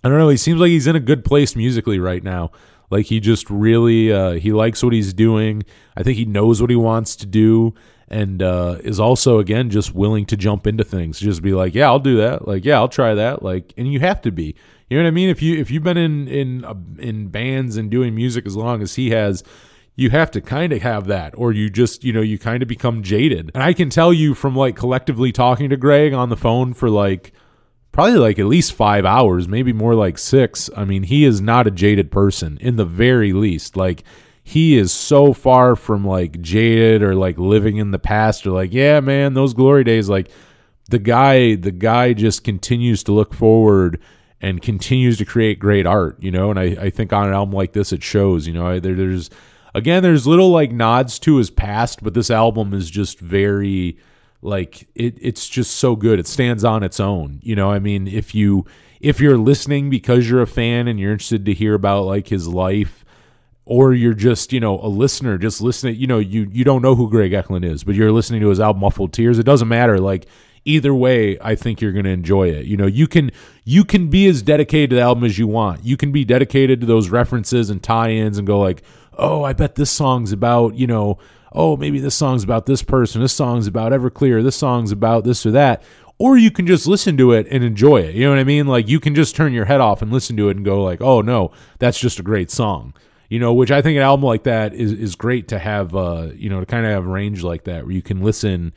I don't know, he seems like he's in a good place musically right now. Like he just really he likes what he's doing. I think he knows what he wants to do. And is also, again, just willing to jump into things. Just be like, yeah, I'll do that. Like, yeah, I'll try that. Like, and you have to be. You know what I mean? If you've been in bands and doing music as long as he has, you have to kind of have that, or you just, you kind of become jaded. And I can tell you from like collectively talking to Greg on the phone for like probably like at least 5 hours, maybe more like 6. I mean, he is not a jaded person in the very least. Like, he is so far from like jaded or like living in the past or like, yeah, man, those glory days. Like the guy just continues to look forward and continues to create great art, and I think on an album like this, it shows. There's little like nods to his past, but this album is just very like it's just so good. It stands on its own. I mean, if you're listening because you're a fan and you're interested to hear about like his life, or you're just, a listener, just listening, you don't know who Greg Eklund is, but you're listening to his album Muffled Tears. It doesn't matter. Like either way, I think you're going to enjoy it. You can be as dedicated to the album as you want. You can be dedicated to those references and tie-ins and go like, oh, I bet this song's about, oh, maybe this song's about this person. This song's about Everclear. This song's about this or that. Or you can just listen to it and enjoy it. You know what I mean? Like you can just turn your head off and listen to it and go like, oh no, that's just a great song. Which I think an album like that is great to have, to kind of have range like that, where you can listen,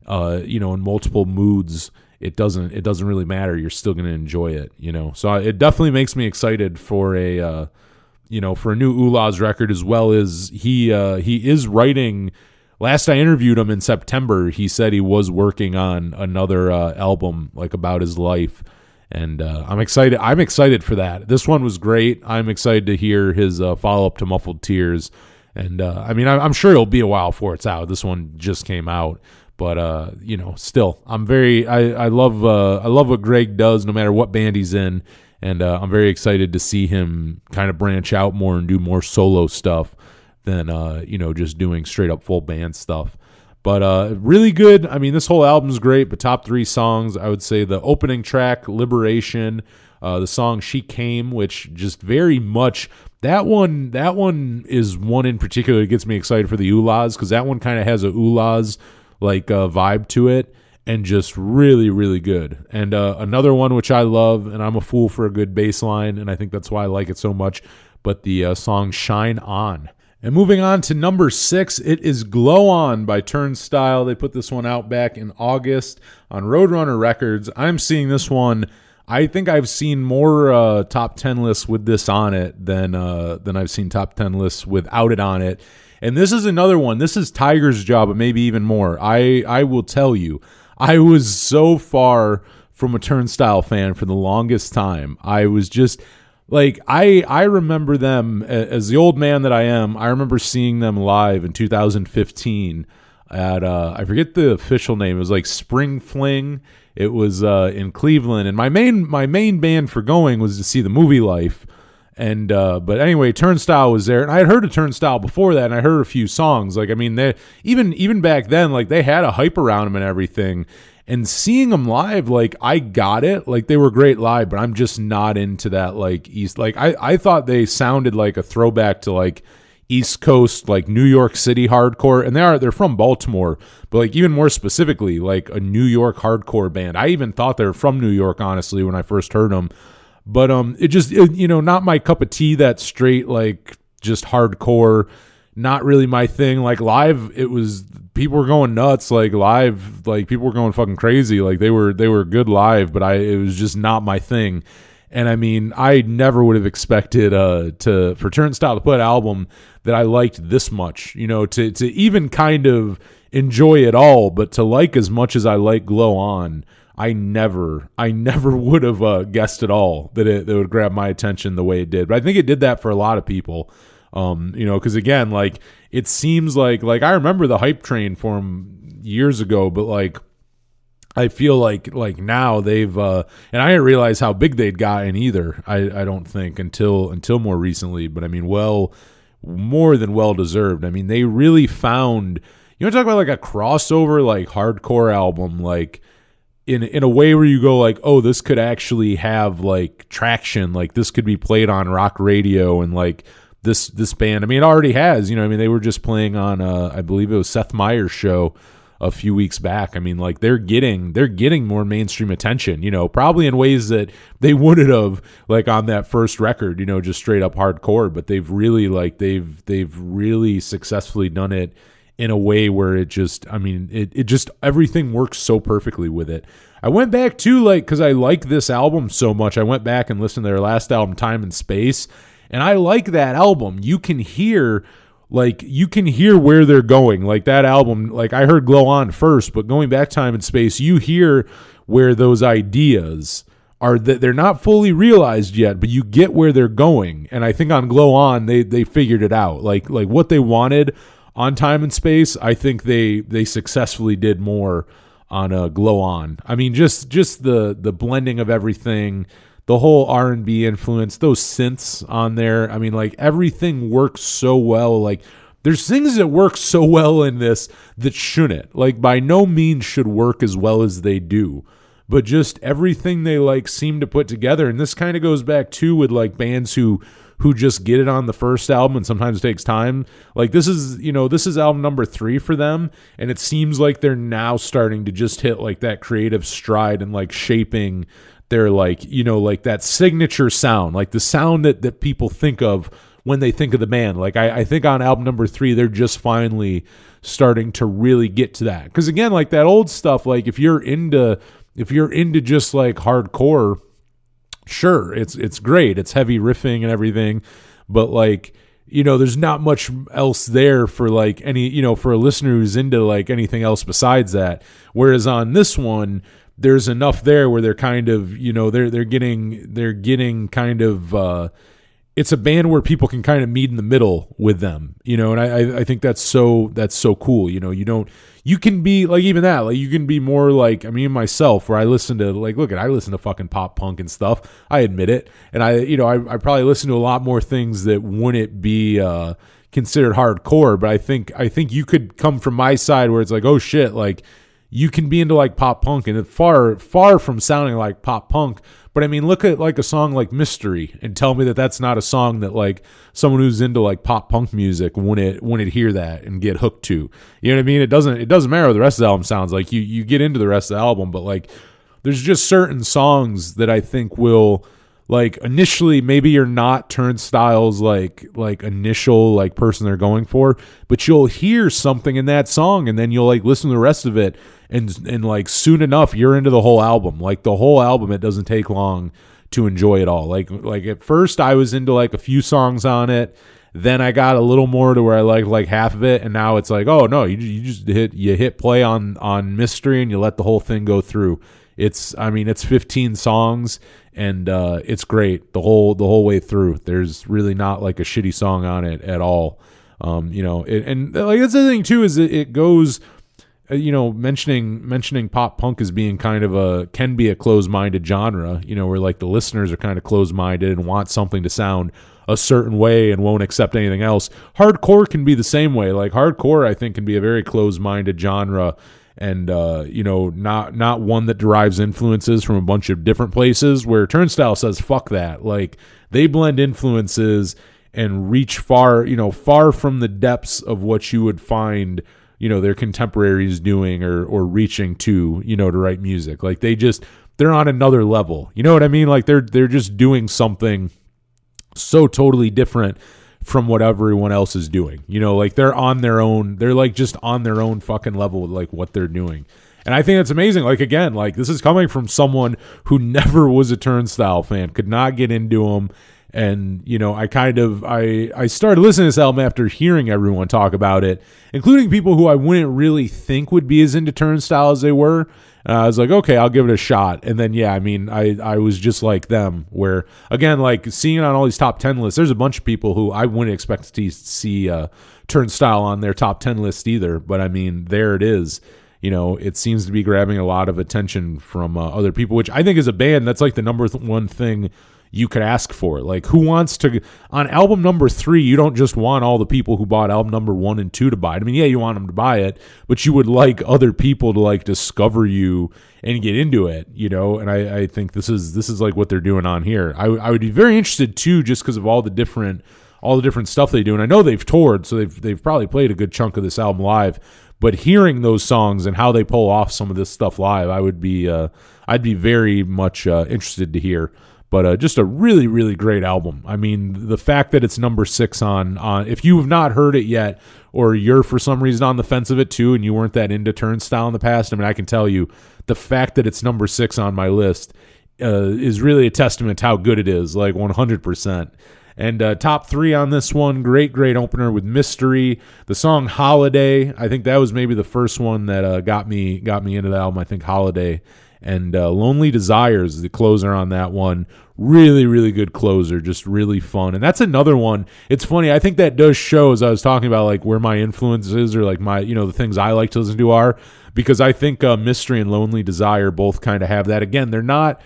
in multiple moods. It doesn't really matter. You're still going to enjoy it, So it definitely makes me excited for a new Oolah's record, as well as he is writing. Last I interviewed him in September, he said he was working on another album like about his life. And I'm excited. I'm excited for that. This one was great. I'm excited to hear his follow-up to Muffled Tears. And I mean, I'm sure it'll be a while before it's out. This one just came out, but still, I love what Greg does, no matter what band he's in, and I'm very excited to see him kind of branch out more and do more solo stuff than just doing straight up full band stuff. But really good. I mean, this whole album's great, but top 3 songs, I would say the opening track, Liberation, the song She Came, which just very much, that one is one in particular that gets me excited for the Oolahs, because that one kind of has a Oolahs like vibe to it, and just really, really good. And another one which I love, and I'm a fool for a good bass line, and I think that's why I like it so much, but the song Shine On. And moving on to number 6, it is Glow On by Turnstile. They put this one out back in August on Roadrunner Records. I'm seeing this one. I think I've seen more top 10 lists with this on it than I've seen top 10 lists without it on it. And this is another one. This is Tiger's Jaw, but maybe even more. I will tell you, I was so far from a Turnstile fan for the longest time. I was just... Like, I remember them, as the old man that I am, I remember seeing them live in 2015 at I forget the official name. It was like Spring Fling. It was in Cleveland, and my main band for going was to see the movie Life. And but anyway, Turnstile was there, and I had heard of Turnstile before that, and I heard a few songs. Like, I mean, they even back then, like, they had a hype around them and everything. And seeing them live, like, I got it. Like, they were great live, but I'm just not into that, like, East. Like, I thought they sounded like a throwback to, like, East Coast, like, New York City hardcore. And they're from Baltimore, but, like, even more specifically, like, a New York hardcore band. I even thought they were from New York, honestly, when I first heard them. But not my cup of tea, that straight, like, just hardcore, not really my thing. Like, live, it was, people were going nuts. Like, live, like, people were going fucking crazy. Like, they were good live, but it was just not my thing. And I mean, I never would have expected for Turnstile to put an album that I liked this much, to even kind of enjoy it all, but to like as much as I like Glow On. I never would have guessed at all that it would grab my attention the way it did. But I think it did that for a lot of people, because again, like, it seems like I remember the hype train for them years ago, but like, I feel like now they've and I didn't realize how big they'd gotten either. I don't think until more recently, but I mean, well, more than well deserved. I mean, they really found, talk about like a crossover, like, hardcore album, like, in a way where you go like, oh, this could actually have, like, traction, like, this could be played on rock radio, and like this band, I mean, it already has, I mean, they were just playing on I believe it was Seth Meyers' show a few weeks back. I mean, like, they're getting more mainstream attention, probably in ways that they wouldn't have, like, on that first record, just straight up hardcore, but they've really, like, they've really successfully done it in a way where it just, I mean, it just, everything works so perfectly with it. I went back to, like, because I like this album so much, I went back and listened to their last album, Time and Space, and I like that album. You can hear where they're going. Like, that album, like, I heard Glow On first, but going back Time and Space, you hear where those ideas are, that they're not fully realized yet, but you get where they're going. And I think on Glow On, they figured it out. Like what they wanted on Time and Space, I think they successfully did more on Glow On. I mean, just the blending of everything, the whole R&B influence, those synths on there. I mean, like, everything works so well. Like, there's things that work so well in this that shouldn't. Like, by no means should work as well as they do. But just everything they, like, seem to put together. And this kind of goes back too with, like, bands who just get it on the first album, and sometimes it takes time. Like, this is album number 3 for them, and it seems like they're now starting to just hit, like, that creative stride and, like, shaping their, like, like, that signature sound, like the sound that people think of when they think of the band. Like, I think on album number 3, they're just finally starting to really get to that. Because again, like, that old stuff, like, if you're into just, like, hardcore, sure, it's great, it's heavy riffing and everything, but, like, there's not much else there for, like, any, for a listener who's into, like, anything else besides that. Whereas on this one, there's enough there where they're kind of, they're getting kind of, it's a band where people can kind of meet in the middle with them, and I think that's so cool. You can be like, even that, like, you can be more like, I mean, myself, where I listen to, like, I listen to fucking pop punk and stuff. I admit it. And I probably listen to a lot more things that wouldn't be, considered hardcore, but I think you could come from my side where it's like, oh shit, like, you can be into, like, pop punk, and it's far from sounding like pop punk. But I mean, look at, like, a song like Mystery and tell me that that's not a song that, like, someone who's into, like, pop punk music wouldn't hear that and get hooked to. You know what I mean? It doesn't matter what the rest of the album sounds like. You get into the rest of the album, but, like, there's just certain songs that I think will, like, initially, maybe you're not Turnstile's like initial, like, person they're going for, but you'll hear something in that song, and then you'll, like, listen to the rest of it, and like, soon enough, you're into the whole album. Like, the whole album, it doesn't take long to enjoy it all. Like at first, I was into, like, a few songs on it, then I got a little more to where I liked, like, half of it, and now it's like, oh no, you just hit play on Mystery, and you let the whole thing go through. It's 15 songs, and it's great the whole way through. There's really not, like, a shitty song on it at all. And like, that's the thing too, is it goes mentioning pop punk as being kind of can be a closed-minded genre, where like the listeners are kind of closed-minded and want something to sound a certain way and won't accept anything else. Hardcore can be the same way. Like hardcore, I think, can be a very closed-minded genre, and not one that derives influences from a bunch of different places, where Turnstile says fuck that. Like they blend influences and reach far from the depths of what you would find their contemporaries doing or reaching to write music. Like they're on another level, you know what I mean? Like they're just doing something so totally different from what everyone else is doing, like they're like just on their own fucking level with like what they're doing. And I think it's amazing. Like, again, like this is coming from someone who never was a Turnstile fan, could not get into them. And, I started listening to this album after hearing everyone talk about it, including people who I wouldn't really think would be as into Turnstile as they were. I was like, okay, I'll give it a shot. And then, I was just like them, where, again, like seeing it on all these top 10 lists, there's a bunch of people who I wouldn't expect to see Turnstile on their top 10 list either. But, I mean, there it is. It seems to be grabbing a lot of attention from other people, which I think is a band that's like the number one thing you could ask for. Like, who wants to, on album number 3, you don't just want all the people who bought album number 1 and 2 to buy it. I mean, yeah, you want them to buy it, but you would like other people to like discover you and get into it, and I think this is like what they're doing on here. I would be very interested too, just because of all the different stuff they do. And I know they've toured, so they've probably played a good chunk of this album live, but hearing those songs and how they pull off some of this stuff live, I'd be very much interested to hear. But just a really, really great album. I mean, the fact that it's number 6 on if you have not heard it yet, or you're for some reason on the fence of it too, and you weren't that into Turnstile in the past, I mean, I can tell you, the fact that it's number 6 on my list is really a testament to how good it is, like 100%. And top 3 on this one, great opener with Mystery. The song Holiday, I think that was maybe the first one that got me into the album, I think Holiday. And Lonely Desires, the closer on that one. Really, really good closer, just really fun. And that's another one. It's funny, I think that does show, as I was talking about, like where my influences or like my, the things I like to listen to are, because I think Mystery and Lonely Desire both kind of have that. Again, they're not,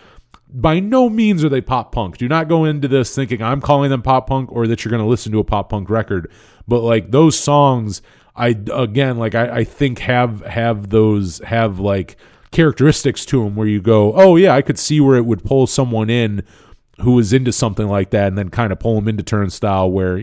by no means are they pop punk. Do not go into this thinking I'm calling them pop punk or that you're going to listen to a pop punk record. But like those songs, I think have like characteristics to them where you go, oh yeah, I could see where it would pull someone in who was into something like that, and then kind of pull them into Turnstile, where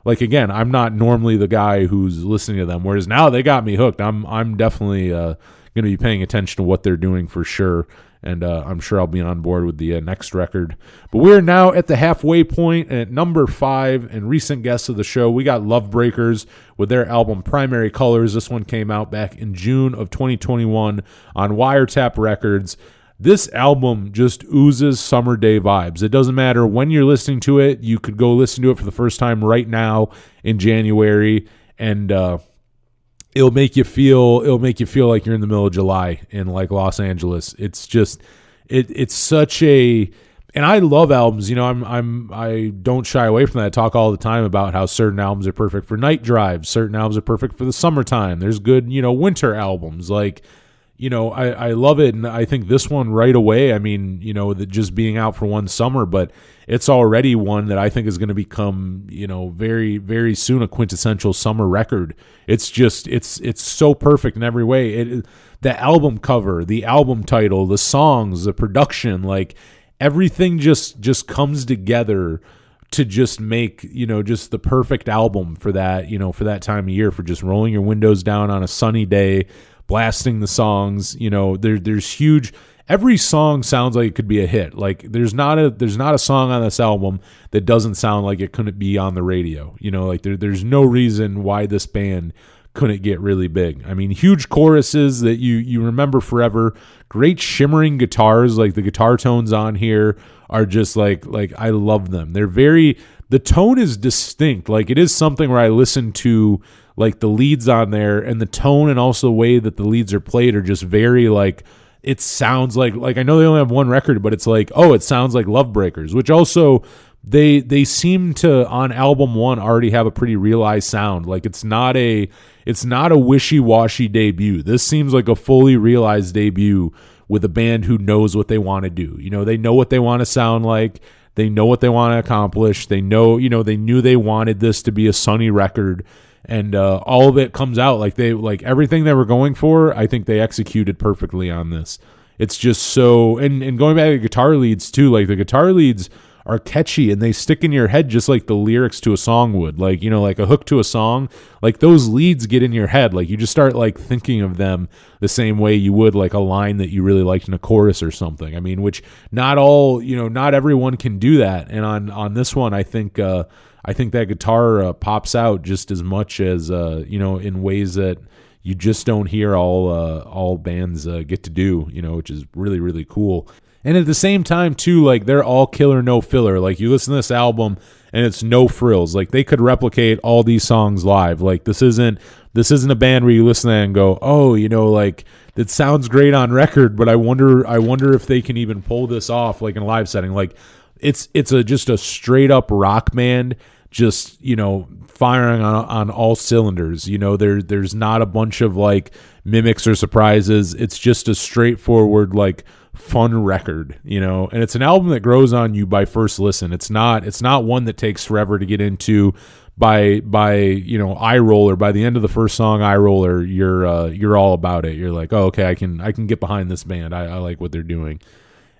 like again, I'm not normally the guy who's listening to them, whereas now they got me hooked. I'm definitely going to be paying attention to what they're doing for sure. And I'm sure I'll be on board with the next record. But we're now at the halfway point at number 5, and recent guests of the show, we got Lovebreakers with their album Primary Colors. This one came out back in June of 2021 on Wiretap Records. This album just oozes summer day vibes. It doesn't matter when you're listening to it. You could go listen to it for the first time right now in January, and it'll make you feel like you're in the middle of July in like Los Angeles. It's just it's such a, and I love albums, I don't shy away from that. I talk all the time about how certain albums are perfect for night drives, certain albums are perfect for the summertime. There's good, winter albums, like, I love it, and I think this one right away, I mean, just being out for one summer, but it's already one that I think is going to become, very, very soon a quintessential summer record. It's just, it's so perfect in every way. The album cover, the album title, the songs, the production, like everything just comes together to just make, just the perfect album for that, for that time of year, for just rolling your windows down on a sunny day, blasting the songs. There's huge, every song sounds like it could be a hit. Like there's not a song on this album that doesn't sound like it couldn't be on the radio. Like there's no reason why this band couldn't get really big. I mean, huge choruses that you remember forever, great shimmering guitars, like the guitar tones on here are just like I love them. The tone is distinct. Like it is something where I listen to like the leads on there, and the tone and also the way that the leads are played are just very like, it sounds like I know they only have one record, but it's like, oh, it sounds like Lovebreakers, which also they seem to, on album 1, already have a pretty realized sound. Like it's not a wishy-washy debut. This seems like a fully realized debut with a band who knows what they want to do. They know what they want to sound like. They know what they want to accomplish. They know, they knew they wanted this to be a sunny record, and all of it comes out like everything they were going for. I think they executed perfectly on this. It's just so, and going back to guitar leads too, like the guitar leads are catchy and they stick in your head just like the lyrics to a song would. Like, like a hook to a song, like those leads get in your head. Like you just start like thinking of them the same way you would like a line that you really liked in a chorus or something. I mean, which not everyone can do that. And on this one, I think that guitar pops out just as much as, in ways that you just don't hear all bands get to do, which is really, really cool. And at the same time, too, like they're all killer, no filler. Like you listen to this album and it's no frills. Like they could replicate all these songs live. Like this isn't a band where you listen to that and go, oh, like that sounds great on record, but I wonder if they can even pull this off like in a live setting. Like it's just a straight up rock band, just firing on all cylinders. There's not a bunch of like mimics or surprises. It's just a straightforward like fun record, and it's an album that grows on you by first listen. It's not one that takes forever to get into by eye roller. By the end of the first song, eye roller, you're all about it. You're like, oh, okay, I can get behind this band. I like what they're doing.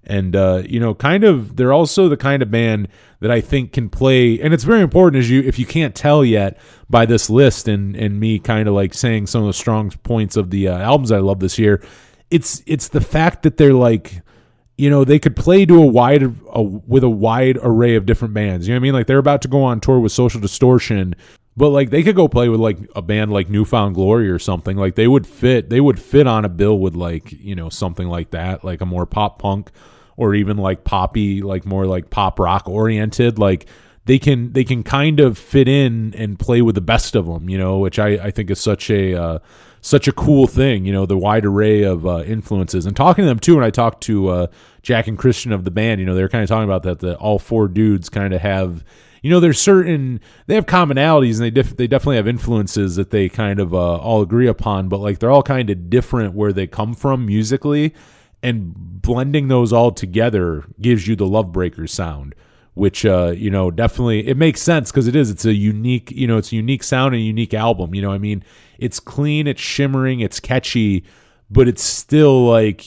And they're also the kind of band that I think can play, and it's very important if you can't tell yet by this list and me kind of like saying some of the strong points of the albums I love this year. It's the fact that they're like, they could play to with a wide array of different bands. You know what I mean? Like they're about to go on tour with Social Distortion, but like they could go play with like a band like Newfound Glory or something. Like they would fit on a bill with like, something like that, like a more pop punk or even like poppy, like more like pop rock oriented. Like they can kind of fit in and play with the best of them, which I think is such a cool thing, the wide array of influences. And talking to them too, when I talked to Jack and Christian of the band, they were kind of talking about that all four dudes kind of have, they have commonalities and they definitely have influences that they kind of all agree upon, but like they're all kind of different where they come from musically, and blending those all together gives you the Lovebreakers sound, which definitely it makes sense because it's a unique, it's a unique sound and a unique album. I mean, it's clean, it's shimmering, it's catchy, but it's still like,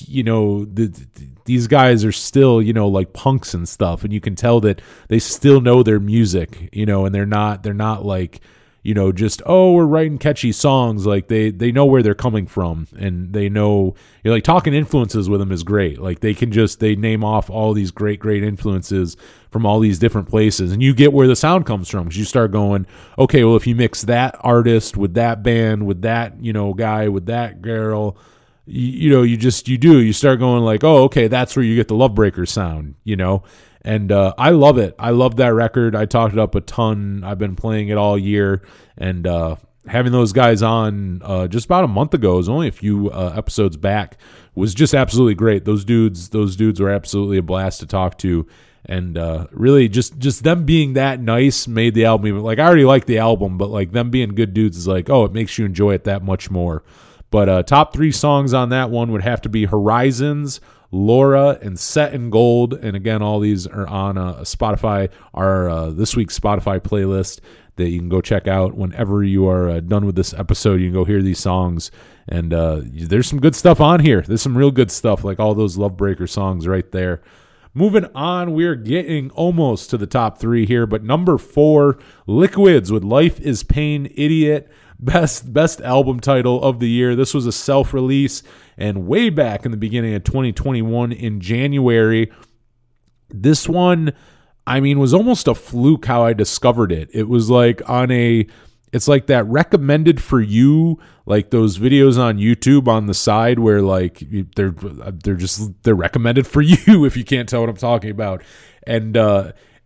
these guys are still, like punks and stuff, and you can tell that they still know their music, and they're not like, just, oh, we're writing catchy songs. Like they know where they're coming from, and they know, like talking influences with them is great. Like they name off all these great influences from all these different places, and you get where the sound comes from, because you start going, okay, well, if you mix that artist with that band, with that, guy, with that girl, you start going like, oh, okay, that's where you get the Lovebreakers sound, And I love it. I love that record. I talked it up a ton. I've been playing it all year, and having those guys on just about a month ago, it was only a few episodes back, was just absolutely great. Those dudes were absolutely a blast to talk to, and really just them being that nice made the album even, like, I already liked the album, but like them being good dudes is like, oh, it makes you enjoy it that much more. But top 3 songs on that one would have to be Horizons, Laura, and Set in Gold. And again, all these are on Spotify, our this week's Spotify playlist that you can go check out whenever you are done with this episode. You can go hear these songs, and there's some good stuff on here. There's some real good stuff, like all those Lovebreaker songs right there. Moving on, we're getting almost to the top 3 here, but number 4, Liquids with Life is Pain, Idiot. Best album title of the year. This was a self-release, and way back in the beginning of 2021 in January. This one, I mean, was almost a fluke how I discovered it. It was like it's like that recommended for you, like those videos on YouTube on the side where like they're recommended for you if you can't tell what I'm talking about. And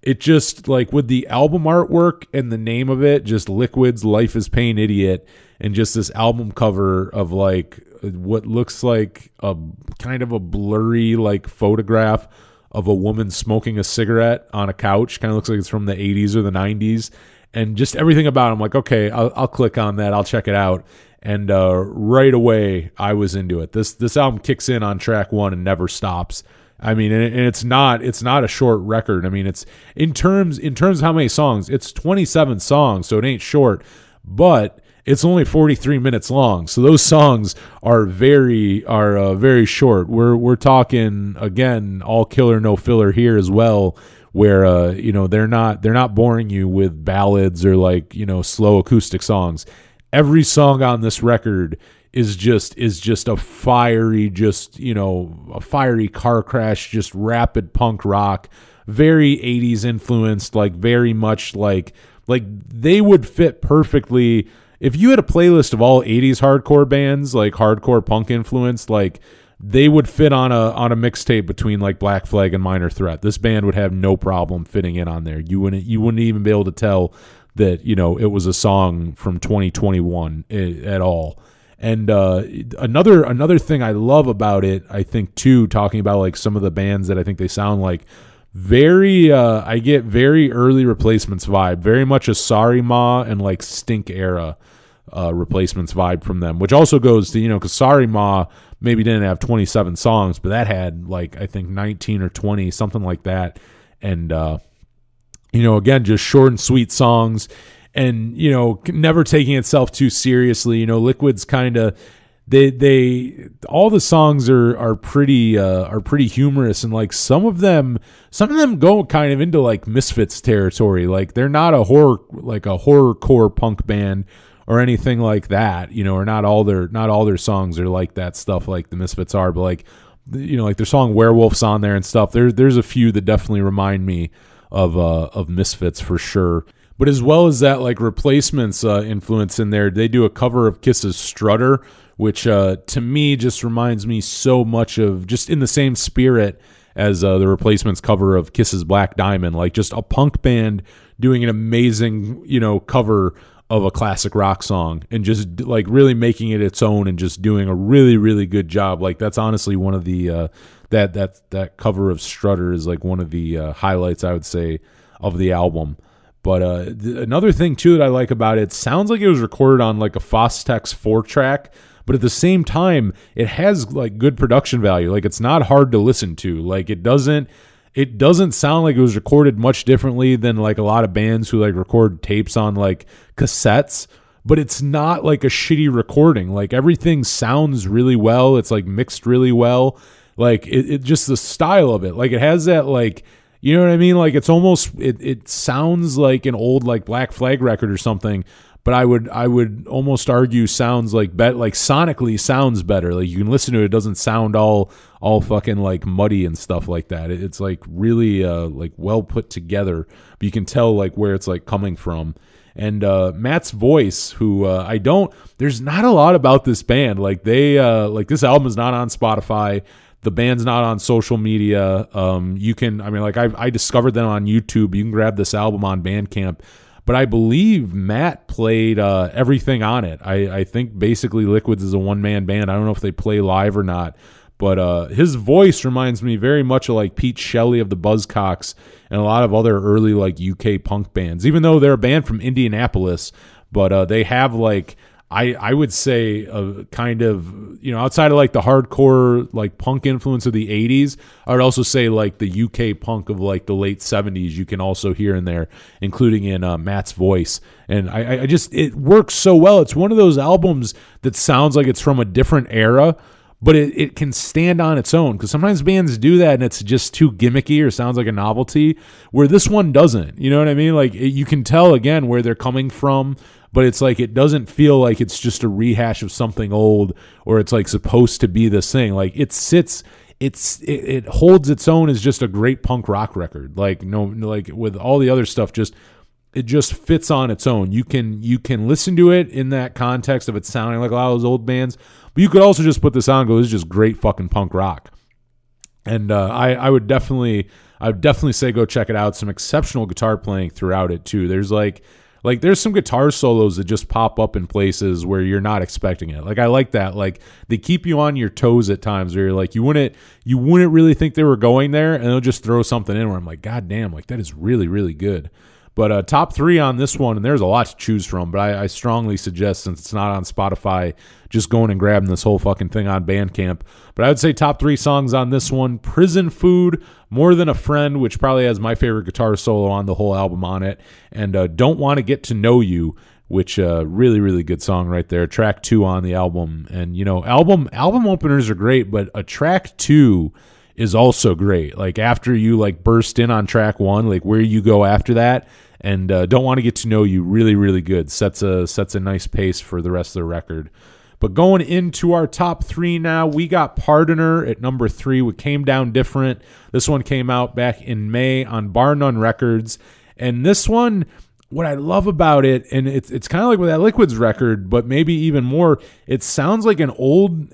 it just, like, with the album artwork and the name of it, just Liquids, Life is Pain, Idiot, and just this album cover of like what looks like a kind of a blurry like photograph of a woman smoking a cigarette on a couch. Kind of looks like it's from the 80s or the 90s. And just everything about it, I'm like, okay, I'll click on that. I'll check it out. And right away, I was into it. This album kicks in on track 1 and never stops. I mean, and it's not a short record. I mean, it's in terms of how many songs, it's 27 songs, so it ain't short, but it's only 43 minutes long. So those songs are very short. We're talking, again, all killer no filler here as well, where they're not boring you with ballads or like, slow acoustic songs. Every song on this record is just a fiery car crash, just rapid punk rock, very 80s influenced, like very much like they would fit perfectly if you had a playlist of all 80s hardcore bands, like hardcore punk influenced, like they would fit on a mixtape between like Black Flag and Minor Threat. This band would have no problem fitting in on there. You wouldn't even be able to tell that it was a song from 2021 at all. And another thing I love about it, I think too, talking about like some of the bands that I think they sound like, I get very early Replacements vibe, very much a Sorry Ma and like Stink era Replacements vibe from them, which also goes to, because Sorry Ma maybe didn't have 27 songs, but that had like, I think 19 or 20, something like that. And, again, just short and sweet songs. And never taking itself too seriously. Liquid's kind of they all the songs are pretty humorous, and like some of them go kind of into like Misfits territory. Like they're not a horrorcore punk band or anything like that. Or not all their songs are like that stuff like the Misfits are, but like like their song Werewolf's on there and stuff. There's a few that definitely remind me of Misfits for sure. But as well as that, like Replacements influence in there, they do a cover of Kiss's Strutter, which to me just reminds me so much of, just in the same spirit as the Replacements cover of Kiss's Black Diamond, like just a punk band doing an amazing, cover of a classic rock song and just like really making it its own and just doing a really, really good job. Like that's honestly one of the that cover of Strutter is like one of the highlights, I would say, of the album. But another thing, too, that I like about it, sounds like it was recorded on like a Fostex 4-track, but at the same time, it has like good production value. Like it's not hard to listen to. Like it doesn't sound like it was recorded much differently than like a lot of bands who like record tapes on like cassettes, but it's not like a shitty recording. Like everything sounds really well. It's like mixed really well. Like it just the style of it. Like it has that like, you know what I mean? Like it's almost, it sounds like an old like Black Flag record or something, but I would almost argue sounds like like sonically sounds better. Like you can listen to it, it doesn't sound all fucking like muddy and stuff like that. It's like really like well put together, but you can tell like where it's like coming from. And Matt's voice, who there's not a lot about this band. Like they like this album is not on Spotify. The band's not on social media. I discovered them on YouTube. You can grab this album on Bandcamp. But I believe Matt played everything on it. I think basically Liquids is a one-man band. I don't know if they play live or not. But his voice reminds me very much of like Pete Shelley of the Buzzcocks and a lot of other early like UK punk bands. Even though they're a band from Indianapolis, but they have like, I would say a kind of, outside of like the hardcore like punk influence of the 80s, I would also say like the UK punk of like the late 70s you can also hear in there, including in Matt's voice. And I just, it works so well. It's one of those albums that sounds like it's from a different era, but it can stand on its own, because sometimes bands do that and it's just too gimmicky or sounds like a novelty, where this one doesn't. You know what I mean? Like you can tell again where they're coming from, but it's like it doesn't feel like it's just a rehash of something old, or it's like supposed to be this thing. Like it holds its own as just a great punk rock record. Like like with all the other stuff, it just fits on its own. You can listen to it in that context of it sounding like a lot of those old bands, but you could also just put this on and go, this is just great fucking punk rock. And I would definitely say go check it out. Some exceptional guitar playing throughout it too. There's Like there's some guitar solos that just pop up in places where you're not expecting it. Like I like that. Like they keep you on your toes at times where you're like you wouldn't really think they were going there, and they'll just throw something in where I'm like, God damn, like that is really, really good. But top 3 on this one, and there's a lot to choose from, but I strongly suggest, since it's not on Spotify, just going and grabbing this whole fucking thing on Bandcamp. But I would say top 3 songs on this one: Prison Food, More Than a Friend, which probably has my favorite guitar solo on the whole album on it, and Don't Want to Get to Know You, which really, really good song right there. Track 2 on the album. And, album openers are great, but a track 2 is also great. Like after you like burst in on track 1, like where you go after that, and Don't Want to Get to Know You, really, really good. Sets a nice pace for the rest of the record. But going into our top 3 now, we got Pardoner at number 3 with Came Down Different. This one came out back in May on Bar None Records. And this one, what I love about it, and it's kind of like with that Liquids record, but maybe even more, it sounds like an older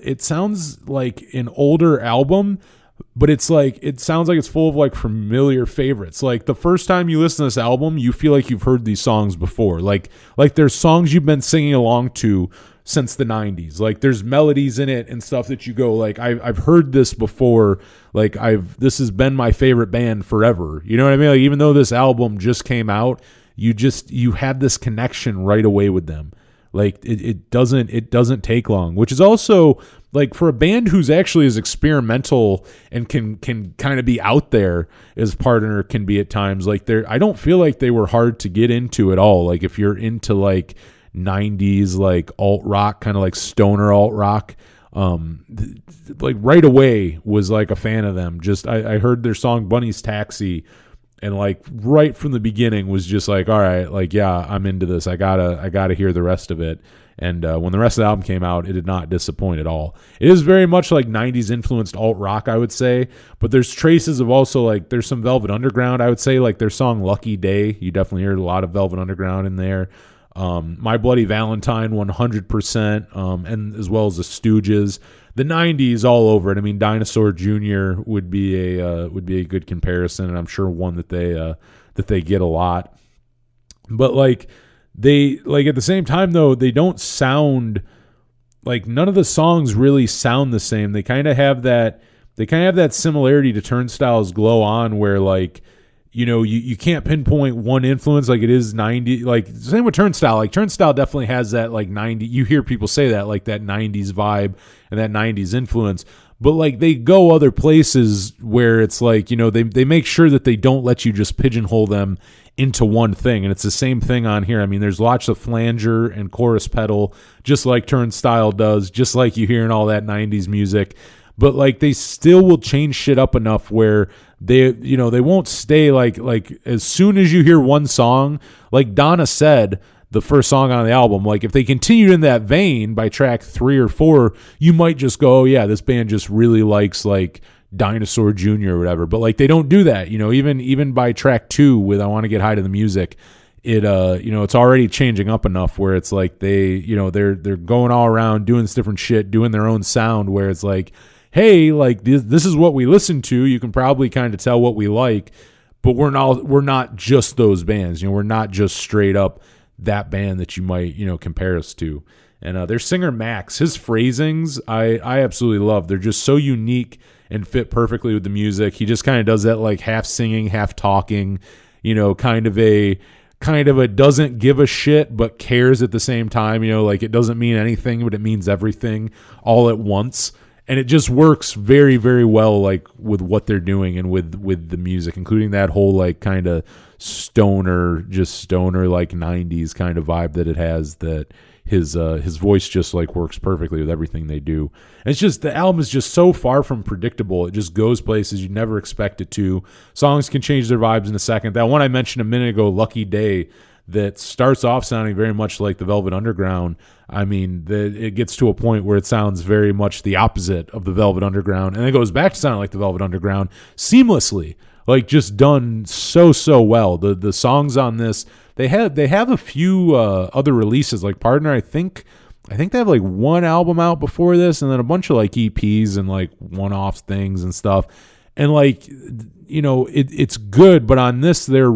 album, but it sounds like it's full of like familiar favorites. Like the first time you listen to this album, you feel like you've heard these songs before. Like there's songs you've been singing along to since the 90s. Like there's melodies in it and stuff that you go like, I've heard this before. Like this has been my favorite band forever. You know what I mean? Like even though this album just came out, you have this connection right away with them. Like it doesn't take long, which is also like for a band who's actually as experimental and can kind of be out there as Pardoner can be at times. Like I don't feel like they were hard to get into at all. Like if you're into like 90s like alt rock, kind of like stoner alt rock, like right away was like a fan of them. Just I heard their song Bunny's Taxi, and like right from the beginning was just like, all right, like yeah, I'm into this. I gotta hear the rest of it. And when the rest of the album came out, it did not disappoint at all. It is very much like 90s influenced alt rock, I would say, but there's traces of also like there's some Velvet Underground. I would say like their song Lucky Day, you definitely heard a lot of Velvet Underground in there. My Bloody Valentine 100%, and as well as the Stooges. The 90s all over it. I mean, Dinosaur Jr. would be a good comparison, and I'm sure one that they get a lot. But like they like at the same time though, they don't sound like, none of the songs really sound the same. They kind of have that similarity to Turnstile's Glow On, where like, you can't pinpoint one influence. Like it is 90, like same with Turnstile. Like Turnstile definitely has that like 90, you hear people say that, like that 90s vibe and that 90s influence, but like they go other places where it's like, they make sure that they don't let you just pigeonhole them into one thing. And it's the same thing on here. I mean, there's lots of flanger and chorus pedal, just like Turnstile does, just like you hear in all that 90s music. But like they still will change shit up enough where they won't stay like as soon as you hear one song, like Donna said, the first song on the album, like if they continued in that vein by track 3 or 4, you might just go, oh yeah, this band just really likes like Dinosaur Jr. or whatever. But like they don't do that, even by track 2 with I Want to Get High to the Music, it's already changing up enough where it's like they're going all around doing this different shit, doing their own sound, where it's like, hey, like this is what we listen to. You can probably kind of tell what we like, but we're not just those bands. We're not just straight up that band that you might, compare us to. And their singer Max, his phrasings, I absolutely love. They're just so unique and fit perfectly with the music. He just kind of does that like half singing, half talking, kind of a doesn't give a shit but cares at the same time. Like it doesn't mean anything, but it means everything all at once. And it just works very, very well, like with what they're doing and with the music, including that whole like kind of stoner like 90s kind of vibe that it has. That his voice just like works perfectly with everything they do. And it's just, the album is just so far from predictable. It just goes places you never expect it to. Songs can change their vibes in a second. That one I mentioned a minute ago, Lucky Day, that starts off sounding very much like the Velvet Underground. I mean, it gets to a point where it sounds very much the opposite of the Velvet Underground, and it goes back to sounding like the Velvet Underground seamlessly, like just done so well. The songs on this, they have a few other releases, like Pardoner. I think they have like one album out before this, and then a bunch of like EPs and like one-off things and stuff. And like, it's good, but on this they're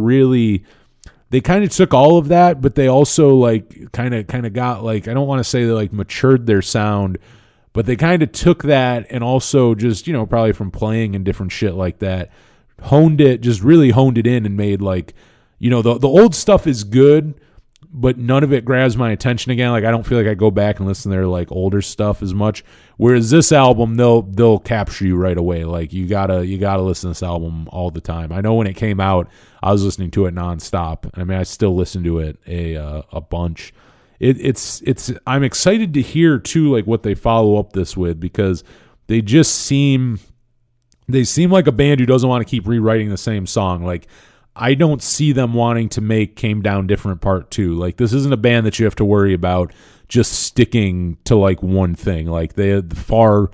they kind of took all of that, but they also like kind of got like, I don't want to say they like matured their sound, but they kind of took that and also just, probably from playing and different shit like that, really honed it in and made like, the old stuff is good, but none of it grabs my attention again. Like I don't feel like I go back and listen to their like older stuff as much. Whereas this album, they'll capture you right away. Like you gotta listen to this album all the time. I know when it came out, I was listening to it nonstop. I mean, I still listen to it a bunch. It's I'm excited to hear too, like what they follow up this with, because they seem like a band who doesn't want to keep rewriting the same song. Like I don't see them wanting to make Came Down Different Part 2. Like this isn't a band that you have to worry about just sticking to like one thing. Like they far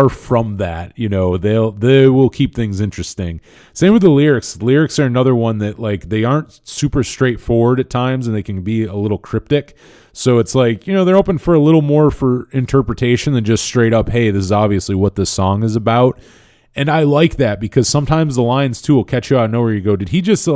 from that, they will keep things interesting. Same with the lyrics. Lyrics are another one that like they aren't super straightforward at times and they can be a little cryptic. So it's like, they're open for a little more for interpretation than just straight up, hey, this is obviously what this song is about. And I like that because sometimes the lines too will catch you out of nowhere. You go, did he just say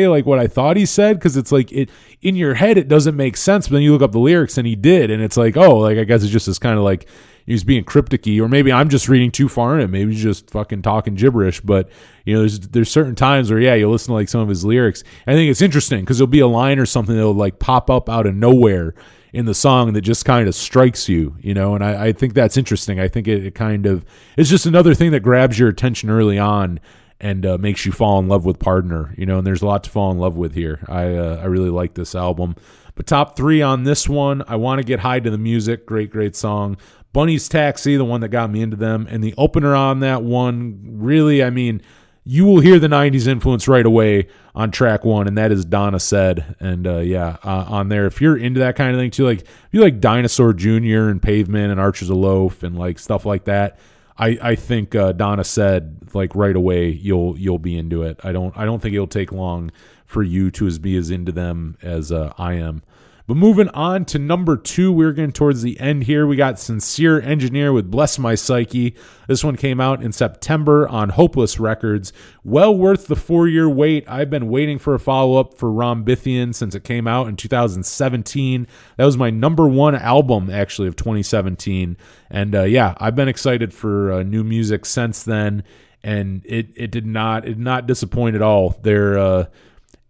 like what I thought he said? Because it's like it in your head, it doesn't make sense. But then you look up the lyrics and he did. And it's like, oh, like I guess it's just this kind of like he's being cryptic-y, or maybe I'm just reading too far in it. Maybe he's just fucking talking gibberish. But, there's certain times where, you listen to like some of his lyrics. I think it's interesting because there'll be a line or something that'll like pop up out of nowhere in the song that just kind of strikes you, and I think that's interesting. I think it kind of, it's just another thing that grabs your attention early on and makes you fall in love with Partner, and there's a lot to fall in love with here. I really like this album. But top 3 on this one, I Want to Get High to the Music, great song. Bunny's Taxi, the one that got me into them, and the opener on that one, really, I mean, you will hear the 90s influence right away on track 1, and that is Donna Said. And on there, if you're into that kind of thing too, like if you like Dinosaur Jr. and Pavement and Archers of Loaf and like stuff like that, I think Donna Said, like right away you'll be into it. I don't think it'll take long for you to be as into them as I am. But moving on to number 2, we're getting towards the end here. We got Sincere Engineer with Bless My Psyche. This one came out in September on Hopeless Records. Well worth the 4-year wait. I've been waiting for a follow-up for Rhombithian since it came out in 2017. That was my number 1 album, actually, of 2017. And I've been excited for new music since then. And it did not disappoint at all. They're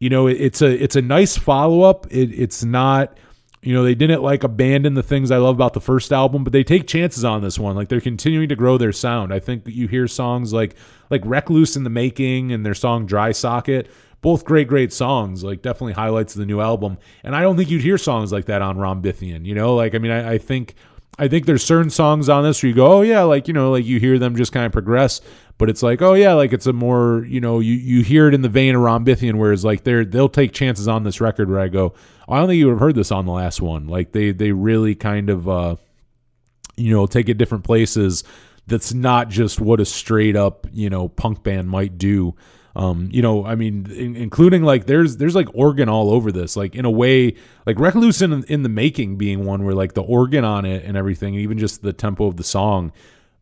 it's a nice follow-up. It's not, they didn't like abandon the things I love about the first album, but they take chances on this one. Like they're continuing to grow their sound. I think you hear songs like Recluse in the Making and their song Dry Socket, both great songs, like definitely highlights of the new album. And I don't think you'd hear songs like that on Rhombithian, I think there's certain songs on this where you go, oh yeah, like you hear them just kind of progress, but it's like, oh yeah, like it's a more, you hear it in the vein of Rhombithian, whereas like they'll take chances on this record where I go, oh, I don't think you would have heard this on the last one. Like they really kind of, take it different places. That's not just what a straight up, punk band might do. Including like there's like organ all over this, like in a way, like Recluse in the Making being one where like the organ on it and everything, even just the tempo of the song,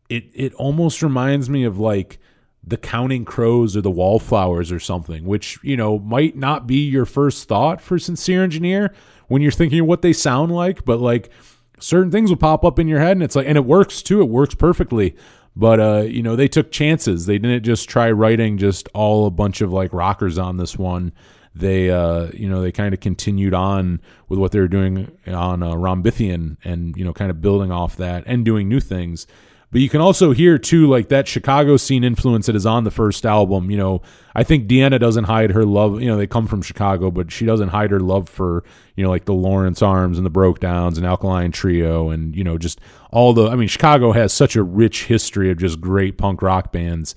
it almost reminds me of like the Counting Crows or the Wallflowers or something, which, might not be your first thought for Sincere Engineer when you're thinking of what they sound like, but like certain things will pop up in your head and it's like, and it works too. It works perfectly. But, they took chances. They didn't just try writing just all a bunch of like rockers on this one. They, they kind of continued on with what they were doing on Rhombithian and, kind of building off that and doing new things. But you can also hear too, like that Chicago scene influence that is on the first album. I think Deanna doesn't hide her love. They come from Chicago, but she doesn't hide her love for, like the Lawrence Arms and the Broke Downs and Alkaline Trio and, just all Chicago has such a rich history of just great punk rock bands.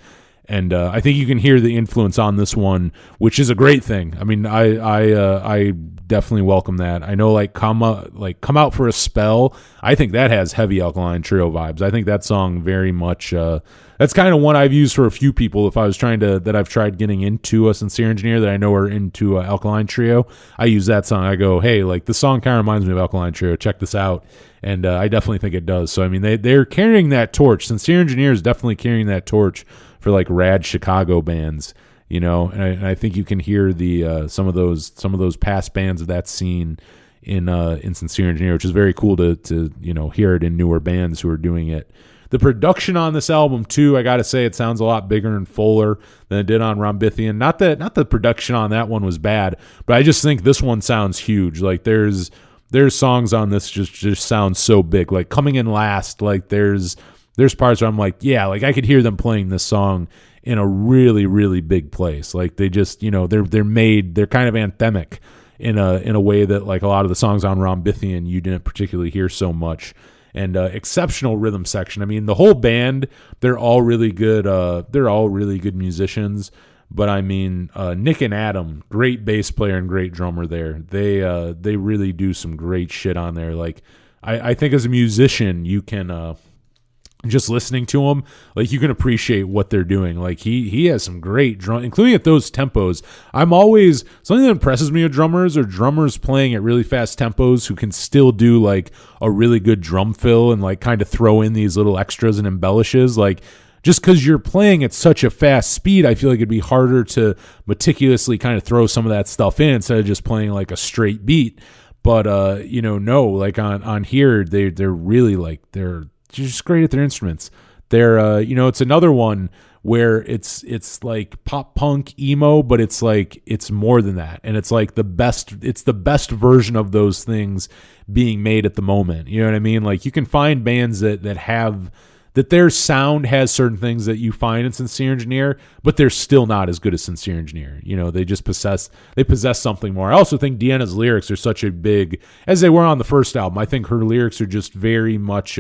And I think you can hear the influence on this one, which is a great thing. I mean, I definitely welcome that. I know, Come Out for a Spell. I think that has heavy Alkaline Trio vibes. I think that song very much. That's kind of one I've used for a few people. If I was that I've tried getting into a Sincere Engineer that I know are into Alkaline Trio, I use that song. I go, hey, like this song kind of reminds me of Alkaline Trio. Check this out. And I definitely think it does. So I mean, they're carrying that torch. Sincere Engineer is definitely carrying that torch for like rad Chicago bands, and I think you can hear the some of those past bands of that scene in Sincere Engineer, which is very cool to hear it in newer bands who are doing it. The production on this album too, I gotta say, it sounds a lot bigger and fuller than it did on Rhombithian. Not that the production on that one was bad, but I just think this one sounds huge. Like there's songs on this just sound so big. Like Coming in Last, like there's parts where I'm like, yeah, like I could hear them playing this song in a really, really big place. Like they just, they're kind of anthemic in a way that like a lot of the songs on Rhombithian you didn't particularly hear so much. And exceptional rhythm section. I mean, the whole band, they're all really good. They're all really good musicians. But I mean, Nick and Adam, great bass player and great drummer there. They really do some great shit on there. Like I think as a musician, you can just listening to him, like you can appreciate what they're doing. Like he has some great drum, including at those tempos. Something that impresses me with drummers are drummers playing at really fast tempos who can still do like a really good drum fill and like kind of throw in these little extras and embellishes. Like just because you're playing at such a fast speed, I feel like it'd be harder to meticulously kind of throw some of that stuff in instead of just playing like a straight beat. But no, like on here, they're really like they're just great at their instruments. They're it's another one where it's like pop punk emo, but it's like it's more than that, and it's like the best version of those things being made at the moment. You know what I mean? Like you can find bands that have that their sound has certain things that you find in Sincere Engineer, but they're still not as good as Sincere Engineer. They just possess something more. I also think Deanna's lyrics are such a big, as they were on the first album. I think her lyrics are just very much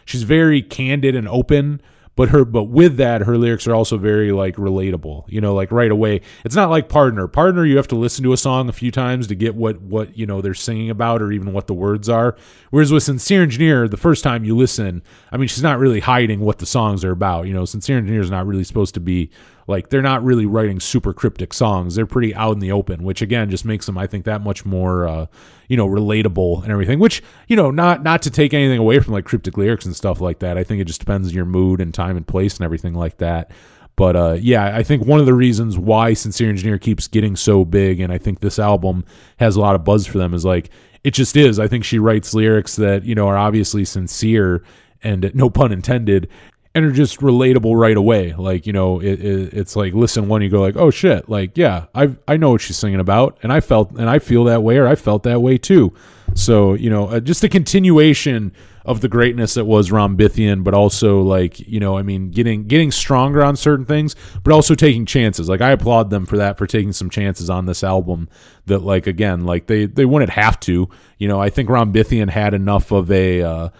she's very candid and open, but with that, her lyrics are also very like relatable, like right away. It's not like Partner, you have to listen to a song a few times to get what they're singing about or even what the words are. Whereas with Sincere Engineer, the first time you listen, I mean, she's not really hiding what the songs are about. Sincere Engineer is not really supposed to be like, they're not really writing super cryptic songs. They're pretty out in the open, which again just makes them, I think, that much more relatable and everything, which not to take anything away from like cryptic lyrics and stuff like that. I think it just depends on your mood and time and place and everything like that. But I think one of the reasons why Sincere Engineer keeps getting so big, and I think this album has a lot of buzz for them, is like it just is. I think she writes lyrics that are obviously sincere and no pun intended, and are just relatable right away. Like, it's like, listen, one, you go like, oh shit, like, yeah, I know what she's singing about, and I feel that way, or I felt that way too. So, just a continuation of the greatness that was Rhombithian, but also like, getting stronger on certain things, but also taking chances. Like, I applaud them for that, for taking some chances on this album that, like, again, like they wouldn't have to, I think Rhombithian had enough of a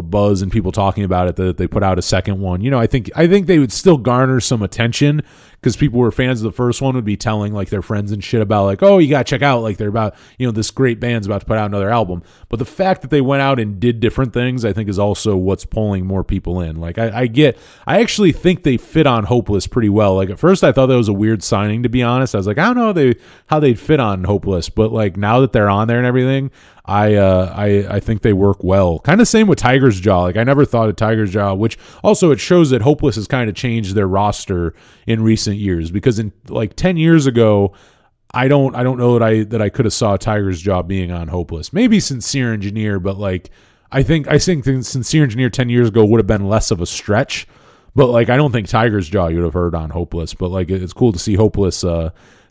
buzz and people talking about it that they put out a second one. I think they would still garner some attention because people who were fans of the first one would be telling like their friends and shit about like, oh, you gotta check out, like they're about, this great band's about to put out another album. But the fact that they went out and did different things, I think, is also what's pulling more people in. Like I actually think they fit on Hopeless pretty well. Like at first I thought that was a weird signing, to be honest. I was like, I don't know how they'd fit on Hopeless, but like now that they're on there and everything, I think they work well. Kind of same with Tiger's Jaw. Like I never thought of Tiger's Jaw, which also it shows that Hopeless has kind of changed their roster in recent years, because in like 10 years ago, I don't know that I could have saw Tiger's Jaw being on Hopeless. Maybe Sincere Engineer, but like I think Sincere Engineer 10 years ago would have been less of a stretch. But like I don't think Tiger's Jaw you would have heard on Hopeless. But like it's cool to see Hopeless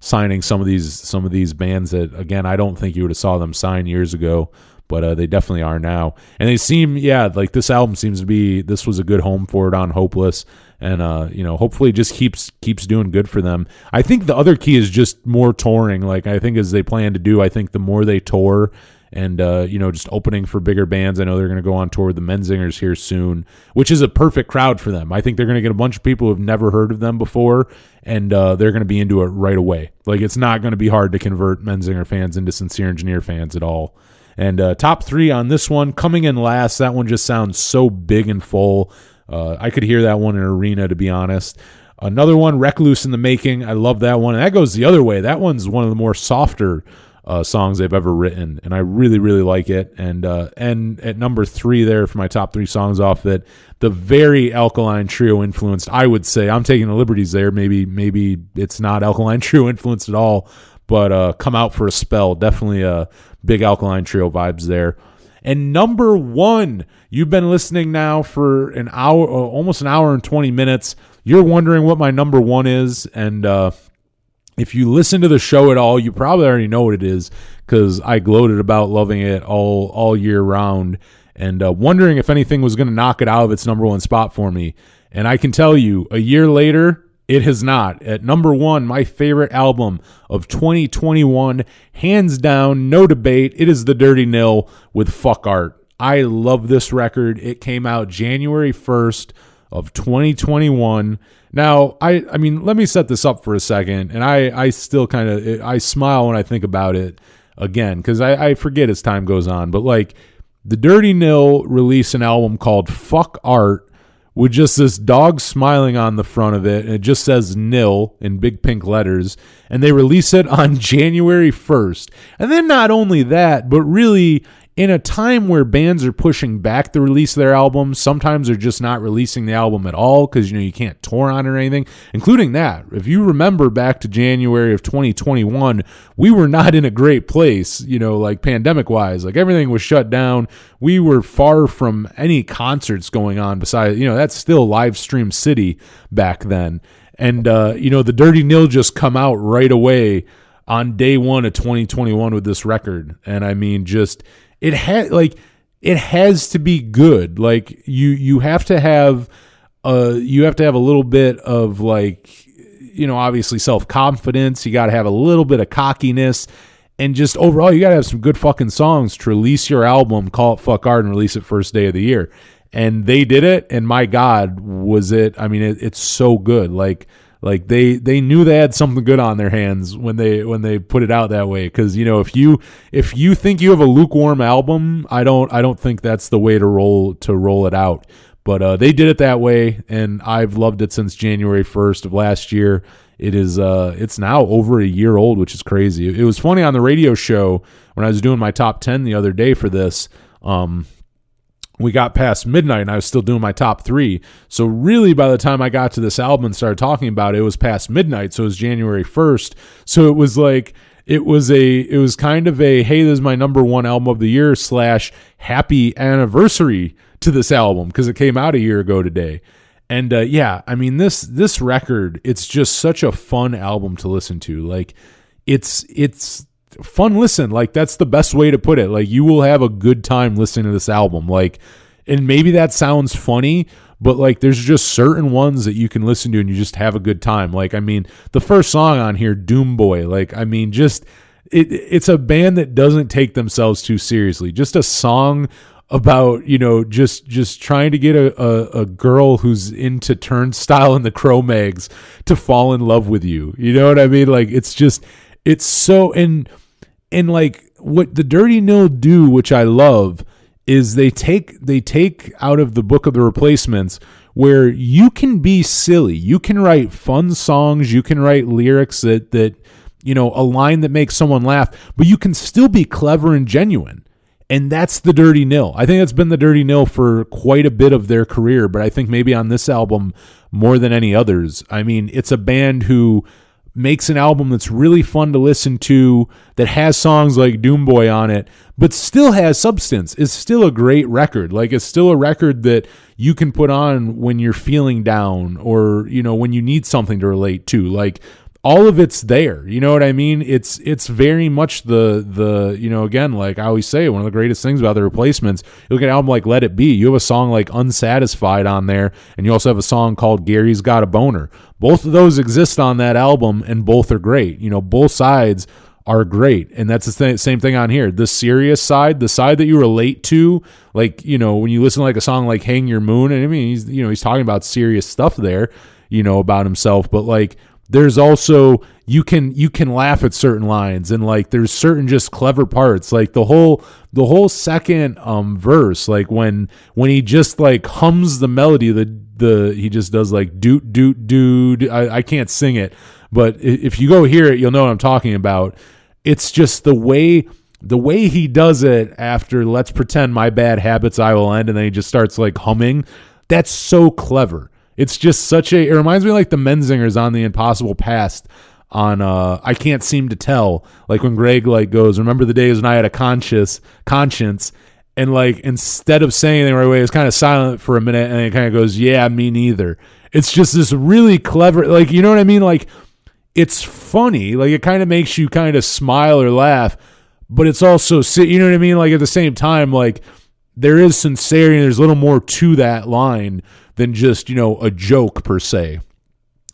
signing some of these bands that, again, I don't think you would have saw them sign years ago, but they definitely are now. And they seem, like this album seems to be, this was a good home for it on Hopeless, and hopefully just keeps doing good for them. I think the other key is just more touring. Like I think as they plan to do, I think the more they tour and just opening for bigger bands. I know they're going to go on tour with the Menzingers here soon, which is a perfect crowd for them. I think they're going to get a bunch of people who've never heard of them before, and they're going to be into it right away. Like it's not going to be hard to convert Menzinger fans into Sincere Engineer fans at all. And top three on this one, Coming in Last, that one just sounds so big and full. I could hear that one in an arena, to be honest. Another one, Recluse in the Making. I love that one. And that goes the other way. That one's one of the more softer songs they've ever written, and I really, really like it. And at number 3 there for my top 3 songs off it, the very Alkaline Trio influenced, I would say, I'm taking the liberties there. Maybe it's not Alkaline Trio influenced at all, but Come Out for a Spell, definitely a big Alkaline Trio vibes there. And number 1, you've been listening now for an hour, almost an hour and 20 minutes. You're wondering what my number 1 is, and if you listen to the show at all, you probably already know what it is, because I gloated about loving it all year round and wondering if anything was going to knock it out of its number 1 spot for me. And I can tell you, a year later, it has not. At number 1, my favorite album of 2021, hands down, no debate, it is The Dirty Nil with Fuck Art. I love this record. It came out January 1st of 2021. Now, I mean, let me set this up for a second, and I still kind of, I smile when I think about it again, because I forget as time goes on, but like, the Dirty Nil released an album called Fuck Art with just this dog smiling on the front of it, and it just says Nil in big pink letters, and they release it on January 1st. And then not only that, but really, in a time where bands are pushing back the release of their albums, sometimes they're just not releasing the album at all because, you can't tour on it or anything, including that. If you remember back to January of 2021, we were not in a great place, like pandemic-wise. Like, everything was shut down. We were far from any concerts going on besides, that's still live stream city back then. And, the Dirty Nil just come out right away on day 1 of 2021 with this record. And I mean, just... It has to be good. Like, you have to have a little bit of, like, obviously self-confidence. You got to have a little bit of cockiness, and just overall, you got to have some good fucking songs to release your album, call it Fuck Art, and release it first day of the year. And they did it, and my God, was it? I mean, it's so good. Like they knew they had something good on their hands when they put it out that way. Because if you think you have a lukewarm album, I don't think that's the way to roll it out. But they did it that way, and I've loved it since January 1st of last year. It is it's now over a year old, which is crazy. It was funny on the radio show when I was doing my top 10 the other day for this. We got past midnight and I was still doing my top 3. So really, by the time I got to this album and started talking about it, it was past midnight. So it was January 1st. So it was like, it was kind of a, hey, this is my number 1 album of the year / happy anniversary to this album, because it came out a year ago today. And yeah, I mean, this record, it's just such a fun album to listen to. Like, it's fun listen. Like, that's the best way to put it. Like, you will have a good time listening to this album. Like, and maybe that sounds funny, but like, there's just certain ones that you can listen to and you just have a good time. Like, I mean, the first song on here, Doom Boy, like, I mean, just it's a band that doesn't take themselves too seriously. Just a song about, just trying to get a girl who's into Turnstile and the Cro-Mags to fall in love with you. You know what I mean? Like, it's so, and like, what the Dirty Nil do, which I love, is they take out of the Book of the Replacements, where you can be silly, you can write fun songs, you can write lyrics that a line that makes someone laugh, but you can still be clever and genuine. And that's the Dirty Nil. I think that's been the Dirty Nil for quite a bit of their career, but I think maybe on this album more than any others. I mean, it's a band who makes an album that's really fun to listen to, that has songs like Doom Boy on it, but still has substance. It's still a great record. Like, it's still a record that you can put on when you're feeling down, or, when you need something to relate to. Like, all of it's there. You know what I mean? It's very much the again, like I always say, one of the greatest things about the Replacements, you look at an album like Let It Be, you have a song like Unsatisfied on there, and you also have a song called Gary's Got a Boner. Both of those exist on that album, and both are great. Both sides are great, and that's the same thing on here. The serious side, the side that you relate to, like, when you listen to like a song like Hang Your Moon, and I mean, he's talking about serious stuff there, about himself, but like, there's also, you can laugh at certain lines, and like, there's certain just clever parts, like the whole second verse, like when he just like hums the melody, he just does like doot doot doot. I can't sing it, but if you go hear it, you'll know what I'm talking about. it's just the way he does it after let's pretend my bad habits I will end, and then he just starts like humming. That's so clever. It's just it reminds me of like the Menzingers on The Impossible Past on I Can't Seem to Tell, like when Greg like goes, remember the days when I had a conscience, and like instead of saying anything right away, it's kind of silent for a minute, and it kind of goes, yeah, me neither. It's just this really clever, like, you know what I mean? Like, it's funny, like it kind of makes you kind of smile or laugh, but it's also, you know what I mean? Like at the same time, like there is sincerity and there's a little more to that line than just, a joke per se.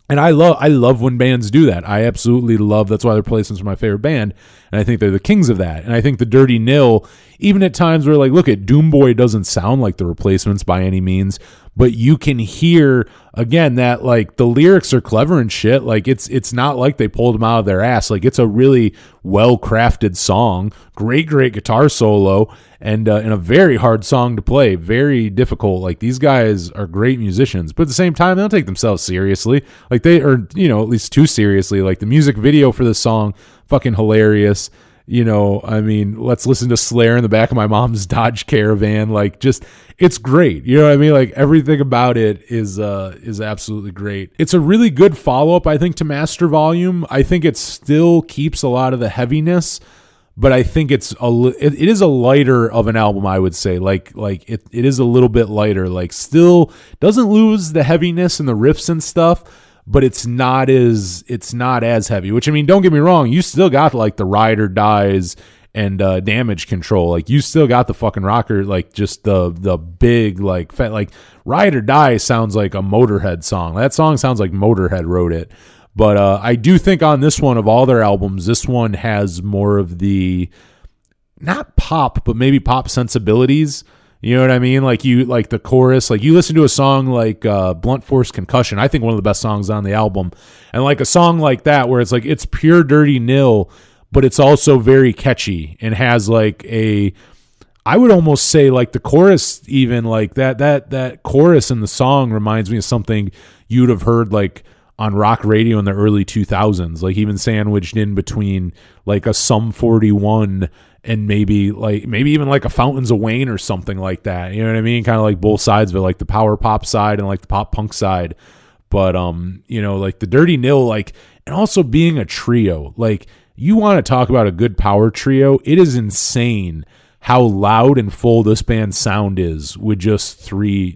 And I love when bands do that. I absolutely love, that's why The Replacements are my favorite band, and I think they're the kings of that. And I think the Dirty Nil, even at times where like, look at Doomboy doesn't sound like The Replacements by any means, but you can hear again that like the lyrics are clever and shit. Like it's not like they pulled them out of their ass. Like it's a really well crafted song, great guitar solo, and a very hard song to play, very difficult. Like these guys are great musicians, but at the same time they don't take themselves seriously. Like they are, at least too seriously. Like the music video for this song, fucking hilarious. I mean, let's listen to Slayer in the back of my mom's Dodge Caravan. Like, just, it's great. You know what I mean? Like, everything about it is absolutely great. It's a really good follow-up, I think, to Master Volume. I think it still keeps a lot of the heaviness, but I think it is a lighter of an album, I would say. Like it is a little bit lighter. Like, still doesn't lose the heaviness and the riffs and stuff, but it's not as heavy, which, I mean, don't get me wrong, you still got like the Ride or Dies and Damage Control. Like you still got the fucking rocker, like just the big, like fat, like Ride or Die sounds like a Motorhead song. That song sounds like Motorhead wrote it. But I do think on this one, of all their albums, this one has more of the, not pop, but maybe pop sensibilities. You know what I mean? Like the chorus, like you listen to a song like Blunt Force Concussion, I think one of the best songs on the album. And like a song like that where it's like, it's pure Dirty Nil, but it's also very catchy and has like I would almost say like the chorus, even like that chorus in the song reminds me of something you'd have heard like on rock radio in the early 2000s, like even sandwiched in between like a Sum 41 and maybe even like a Fountains of Wayne or something like that. You know what I mean? Kind of like both sides of it, like the power pop side and like the pop punk side. But like the Dirty Nil, like, and also being a trio, like you want to talk about a good power trio. It is insane how loud and full this band's sound is with just three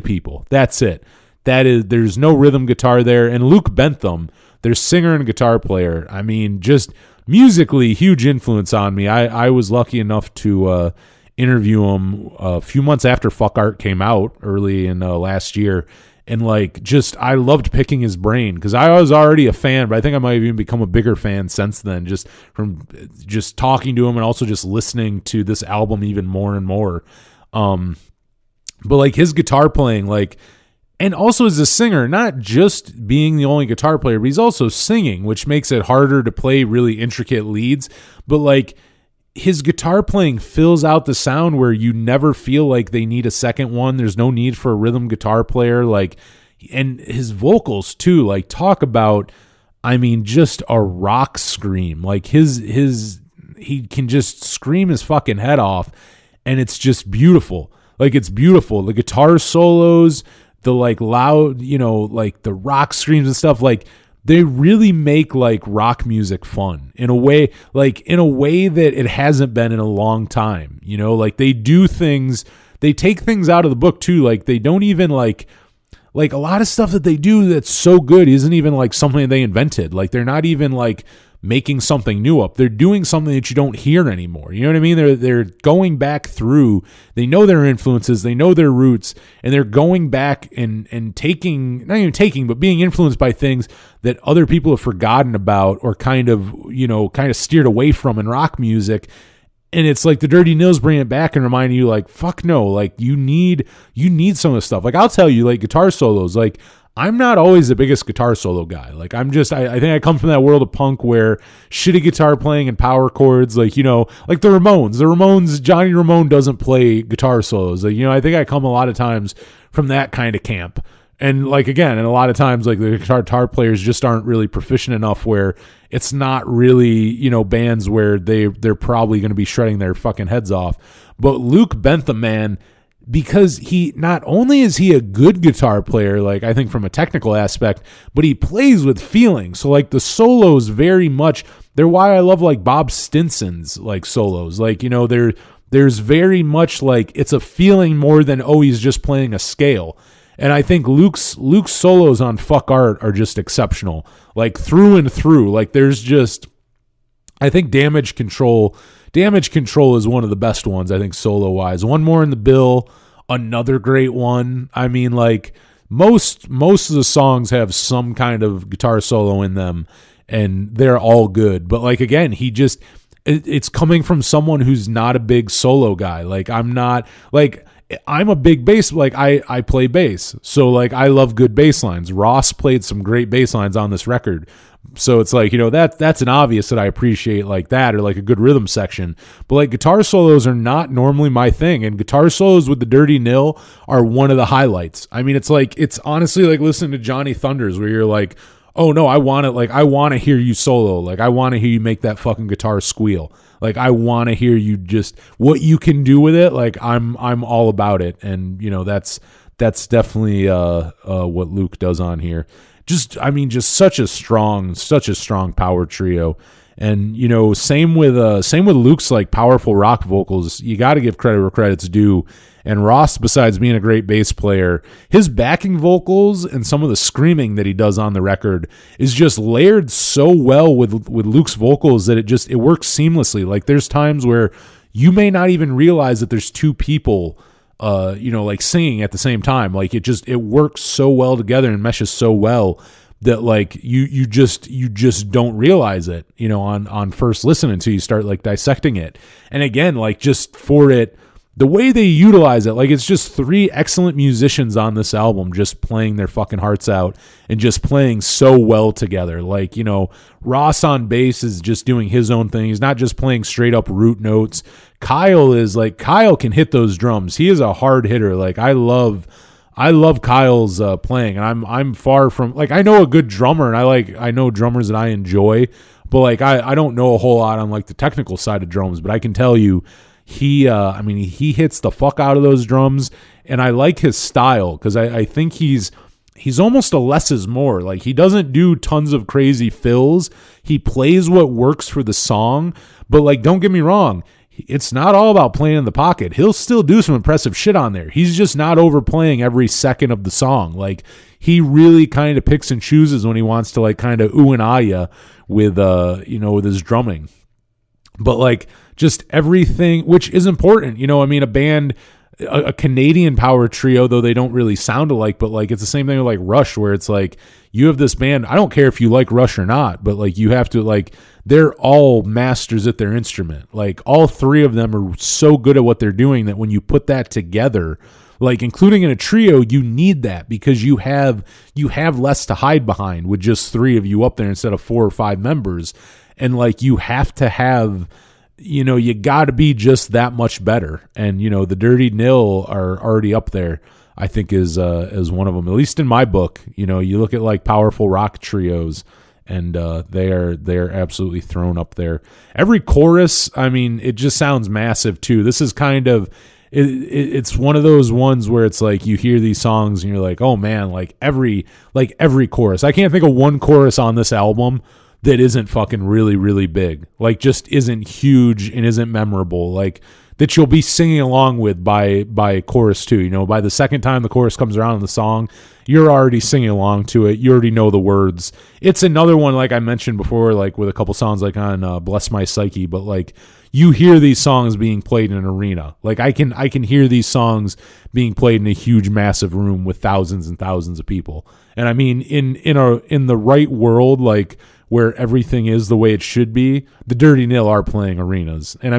people. That's it. There's no rhythm guitar there. And Luke Bentham, their singer and guitar player, I mean, just musically huge influence on me. I was lucky enough to interview him a few months after Fuck Art came out early in last year, and like just I loved picking his brain because I was already a fan, but I think I might have even become a bigger fan since then, just from just talking to him and also just listening to this album even more and more. But like his guitar playing, like, and also as a singer, not just being the only guitar player, but he's also singing, which makes it harder to play really intricate leads. But like his guitar playing fills out the sound where you never feel like they need a second one. There's no need for a rhythm guitar player. Like, and his vocals too, like talk about, I mean, just a rock scream. Like he can just scream his fucking head off, and it's just beautiful. Like it's beautiful. The guitar solos, the like loud, like the rock screams and stuff, like they really make like rock music fun in a way that it hasn't been in a long time. Like they do things, they take things out of the book too. Like they don't even like a lot of stuff that they do that's so good isn't even like something they invented. Like they're not even like making something new up. They're doing something that you don't hear anymore. You know what I mean? They're going back through, they know their influences, they know their roots, and they're going back and taking, not even taking, but being influenced by things that other people have forgotten about or kind of steered away from in rock music. And it's like the Dirty Nils bringing it back and reminding you like, fuck no, like you need some of this stuff. Like I'll tell you, like guitar solos, like I'm not always the biggest guitar solo guy. Like I think I come from that world of punk where shitty guitar playing and power chords, like, like the Ramones, Johnny Ramone doesn't play guitar solos. Like, I think I come a lot of times from that kind of camp. And like, again, and a lot of times like the guitar players just aren't really proficient enough where it's not really, bands where they're probably going to be shredding their fucking heads off. But Luke Bentham, man, because he not only is he a good guitar player, like I think from a technical aspect, but he plays with feeling. So like the solos very much, they're why I love like Bob Stinson's like solos. Like, there's very much like it's a feeling more than, oh, he's just playing a scale. And I think Luke's solos on Fuck Art are just exceptional, like through and through. Like there's just, I think Damage Control is one of the best ones, I think, solo-wise. One More in the Bill, another great one. I mean, like, most of the songs have some kind of guitar solo in them, and they're all good. But, like, again, it's coming from someone who's not a big solo guy. Like, I'm a big bass, like, I play bass. So, like, I love good bass lines. Ross played some great bass lines on this record. So it's like, that's an obvious that I appreciate like that, or like a good rhythm section. But like guitar solos are not normally my thing, and guitar solos with the Dirty Nil are one of the highlights. I mean, it's honestly like listening to Johnny Thunders where you're like, oh no, I want to hear you solo. Like I want to hear you make that fucking guitar squeal. Like I want to hear you just what you can do with it. Like I'm all about it. And that's definitely what Luke does on here. Just such a strong power trio. And same with Luke's like powerful rock vocals. You got to give credit where credit's due. And Ross, besides being a great bass player, his backing vocals and some of the screaming that he does on the record is just layered so well with Luke's vocals that it works seamlessly. Like there's times where you may not even realize that there's two people like singing at the same time. Like it works so well together and meshes so well that like you just don't realize it, on first listen until you start like dissecting it. And again, like just for it, the way they utilize it, like it's just three excellent musicians on this album just playing their fucking hearts out and just playing so well together. Like, Ross on bass is just doing his own thing. He's not just playing straight up root notes. Kyle can hit those drums. He is a hard hitter. Like I love Kyle's playing, and I'm far from like, I know a good drummer, and I know drummers that I enjoy, but like I don't know a whole lot on like the technical side of drums, but I can tell you he hits the fuck out of those drums, and I like his style because I think he's almost a less is more. Like he doesn't do tons of crazy fills. He plays what works for the song, but like don't get me wrong, it's not all about playing in the pocket. He'll still do some impressive shit on there. He's just not overplaying every second of the song. Like he really kind of picks and chooses when he wants to like kind of ooh and ah ya with with his drumming. But like just everything, which is important. A band, a Canadian power trio, though they don't really sound alike, but like it's the same thing with like Rush, where it's like you have this band. I don't care if you like Rush or not, but like you have to like, they're all masters at their instrument. Like all three of them are so good at what they're doing that when you put that together, like including in a trio, you need that because you have less to hide behind with just three of you up there instead of 4 or 5 members. And like you have to have, you got to be just that much better. And the Dirty Nil are already up there, I think, is one of them, at least in my book. You look at like powerful rock trios, and they are absolutely thrown up there. Every chorus, it just sounds massive too. This is kind of it's one of those ones where it's like you hear these songs and you're like, oh man, like every chorus. I can't think of one chorus on this album that isn't fucking really, really big. Like just isn't huge and isn't memorable. Like that you'll be singing along with by chorus too. By the second time the chorus comes around in the song, you're already singing along to it. You already know the words. It's another one, like I mentioned before, like with a couple songs like on Bless My Psyche, but like you hear these songs being played in an arena. Like I can hear these songs being played in a huge, massive room with thousands and thousands of people. And in the right world, like where everything is the way it should be, the Dirty Nil are playing arenas. And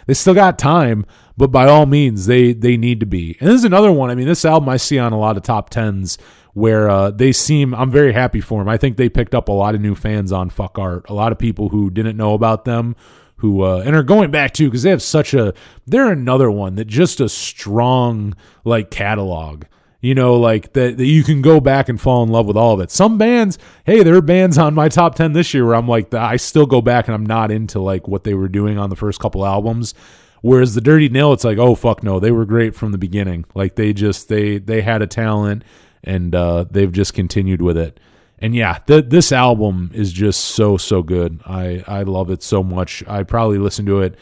they still got time, but by all means, they need to be. And this is another one. This album I see on a lot of top 10s where I'm very happy for them. I think they picked up a lot of new fans on Fuck Art. A lot of people who didn't know about them, who and are going back too, because they have they're another one that just a strong like catalog. like that you can go back and fall in love with all of it. Some bands, hey, there are bands on my top 10 this year where I'm like, I still go back and I'm not into like what they were doing on the first couple albums. Whereas the Dirty Nil, it's like, oh fuck no, they were great from the beginning. Like they had a talent and they've just continued with it. And yeah, this album is just so good. I love it so much. I probably listen to it.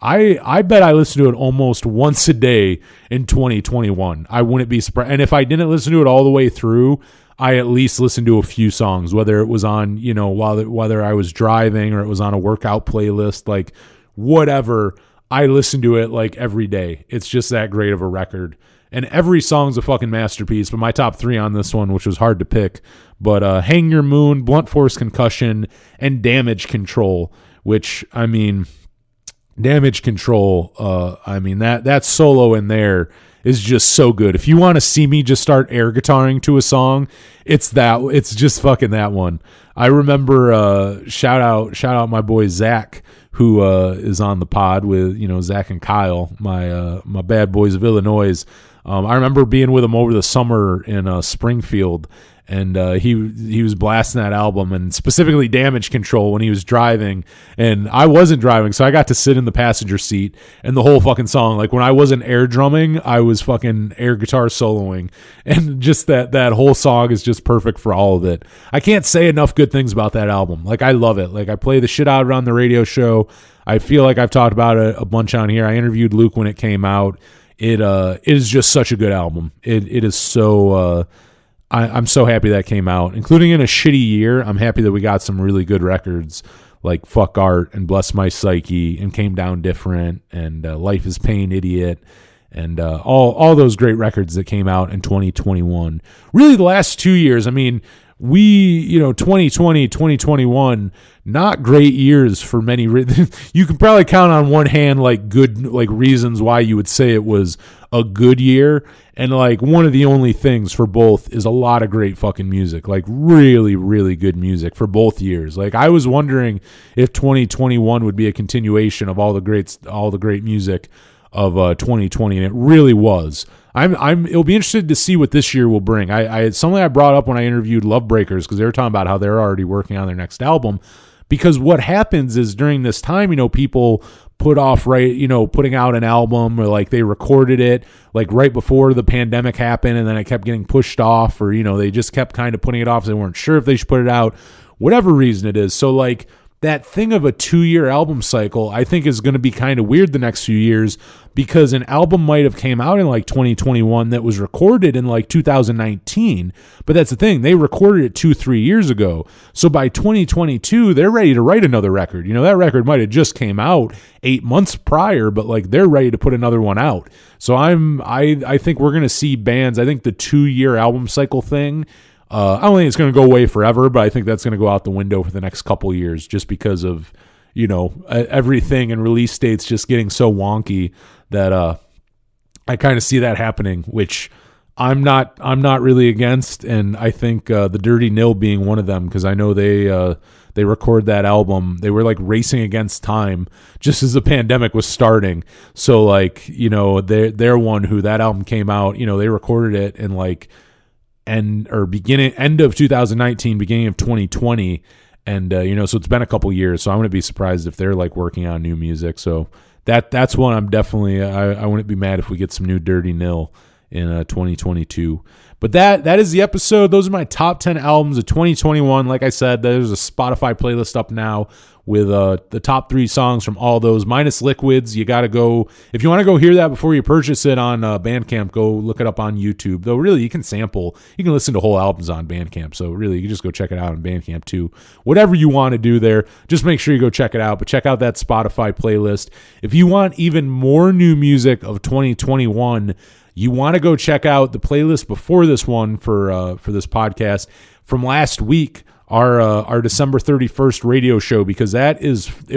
I bet I listened to it almost once a day in 2021. I wouldn't be surprised. And if I didn't listen to it all the way through, I at least listened to a few songs, whether it was on, whether I was driving or it was on a workout playlist, like whatever. I listen to it like every day. It's just that great of a record. And every song's a fucking masterpiece. But my top 3 on this one, which was hard to pick, but Hang Your Moon, Blunt Force Concussion, and Damage Control, which, I mean, Damage Control, that solo in there is just so good. If you want to see me just start air guitaring to a song, it's just fucking that one. I remember shout out my boy Zach, who is on the pod with Zach and Kyle, my bad boys of Illinois. I remember being with him over the summer in Springfield, and he was blasting that album, and specifically Damage Control, when he was driving, and I wasn't driving, so I got to sit in the passenger seat, and the whole fucking song, like when I wasn't air drumming, I was fucking air guitar soloing, and just that whole song is just perfect for all of it. I can't say enough good things about that album. Like I love it. Like I play the shit out of it on the radio show. I feel like I've talked about it a bunch on here. I interviewed Luke when it came out. It is just such a good album. It is so. I'm so happy that came out, including in a shitty year. I'm happy that we got some really good records like Fuck Art and Bless My Psyche and Came Down Different and Life is Pain, Idiot, and all those great records that came out in 2021. Really, the last 2 years, I mean, 2020, 2021, not great years for many. You can probably count on one hand like good like reasons why you would say it was a good year, and like one of the only things for both is a lot of great fucking music, like really really good music for both years. Like I was wondering if 2021 would be a continuation of all the great music of 2020, and it really was. It'll be interested to see what this year will bring. It's something I brought up when I interviewed Lovebreakers, because they were talking about how they're already working on their next album. Because what happens is during this time, people put off putting out an album, or like they recorded it like right before the pandemic happened, and then it kept getting pushed off, or they just kept kind of putting it off. They weren't sure if they should put it out, whatever reason it is. So like that thing of a 2-year album cycle, I think is going to be kind of weird the next few years, because an album might have came out in like 2021 that was recorded in like 2019. But that's the thing. They recorded it 2-3 years ago. So by 2022, they're ready to write another record. That record might have just came out 8 months prior, but like they're ready to put another one out. So I think we're going to see bands, I think the 2-year album cycle thing, I don't think it's going to go away forever, but I think that's going to go out the window for the next couple years, just because of, everything and release dates just getting so wonky that I kind of see that happening, which I'm not really against. And I think the Dirty Nil being one of them, because I know they record that album. They were like racing against time just as the pandemic was starting. So like, they're one who that album came out, they recorded it in like end of 2019, beginning of 2020, and so it's been a couple years, so I wouldn't be surprised if they're like working on new music. So that's one I'm definitely I wouldn't be mad if we get some new Dirty Nil in 2022. But that is the episode. Those are my top 10 albums of 2021. Like I said, there's a Spotify playlist up now with the top 3 songs from all those, minus Liquids. You got to go, if you want to go hear that before you purchase it on Bandcamp, go look it up on YouTube. Though really, you can listen to whole albums on Bandcamp. So really, you can just go check it out on Bandcamp too. Whatever you want to do there, just make sure you go check it out. But check out that Spotify playlist. If you want even more new music of 2021, you want to go check out the playlist before this one for this podcast from last week. Our December 31st radio show, because it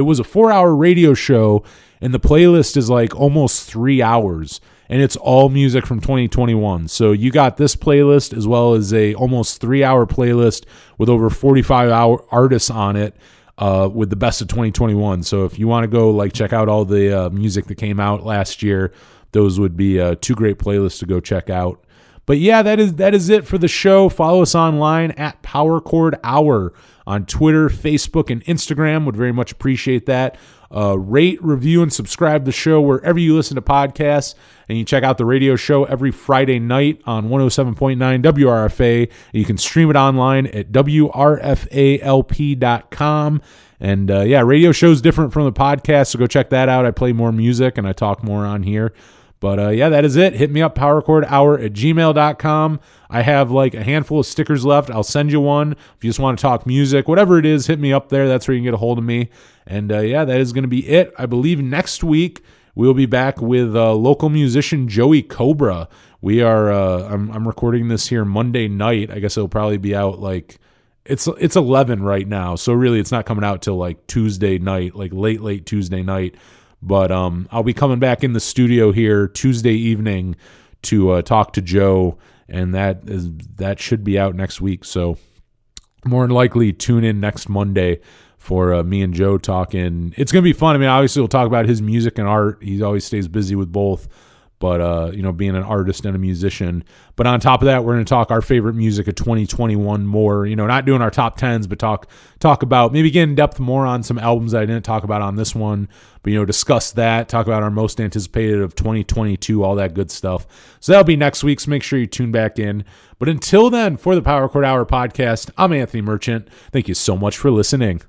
was a 4-hour radio show, and the playlist is like almost 3 hours, and it's all music from 2021. So you got this playlist as well as a almost 3-hour playlist with over 45 artists on it, with the best of 2021. So if you want to go like check out all the music that came out last year, those would be 2 great playlists to go check out. But yeah, that is it for the show. Follow us online at Power Chord Hour on Twitter, Facebook, and Instagram. Would very much appreciate that. Rate, review, and subscribe to the show wherever you listen to podcasts. And you check out the radio show every Friday night on 107.9 WRFA. And you can stream it online at WRFALP.com. And radio show's different from the podcast, so go check that out. I play more music and I talk more on here. But that is it. Hit me up, powerchordhour@gmail.com. I have like a handful of stickers left. I'll send you one. If you just want to talk music, whatever it is, hit me up there. That's where you can get a hold of me. And that is going to be it. I believe next week we'll be back with local musician Joey Cobra. We are. I'm recording this here Monday night. I guess it'll probably be out like it's 11 right now. So really, it's not coming out till like Tuesday night, like late Tuesday night. But I'll be coming back in the studio here Tuesday evening to talk to Joe, and that should be out next week. So more than likely, tune in next Monday for me and Joe talking. It's going to be fun. I mean, obviously, we'll talk about his music and art. He always stays busy with both. But, being an artist and a musician. But on top of that, we're going to talk our favorite music of 2021 more. Not doing our top 10s, but talk about, maybe get in depth more on some albums that I didn't talk about on this one. But, discuss that, talk about our most anticipated of 2022, all that good stuff. So that'll be next week, so make sure you tune back in. But until then, for the Power Chord Hour podcast, I'm Anthony Merchant. Thank you so much for listening.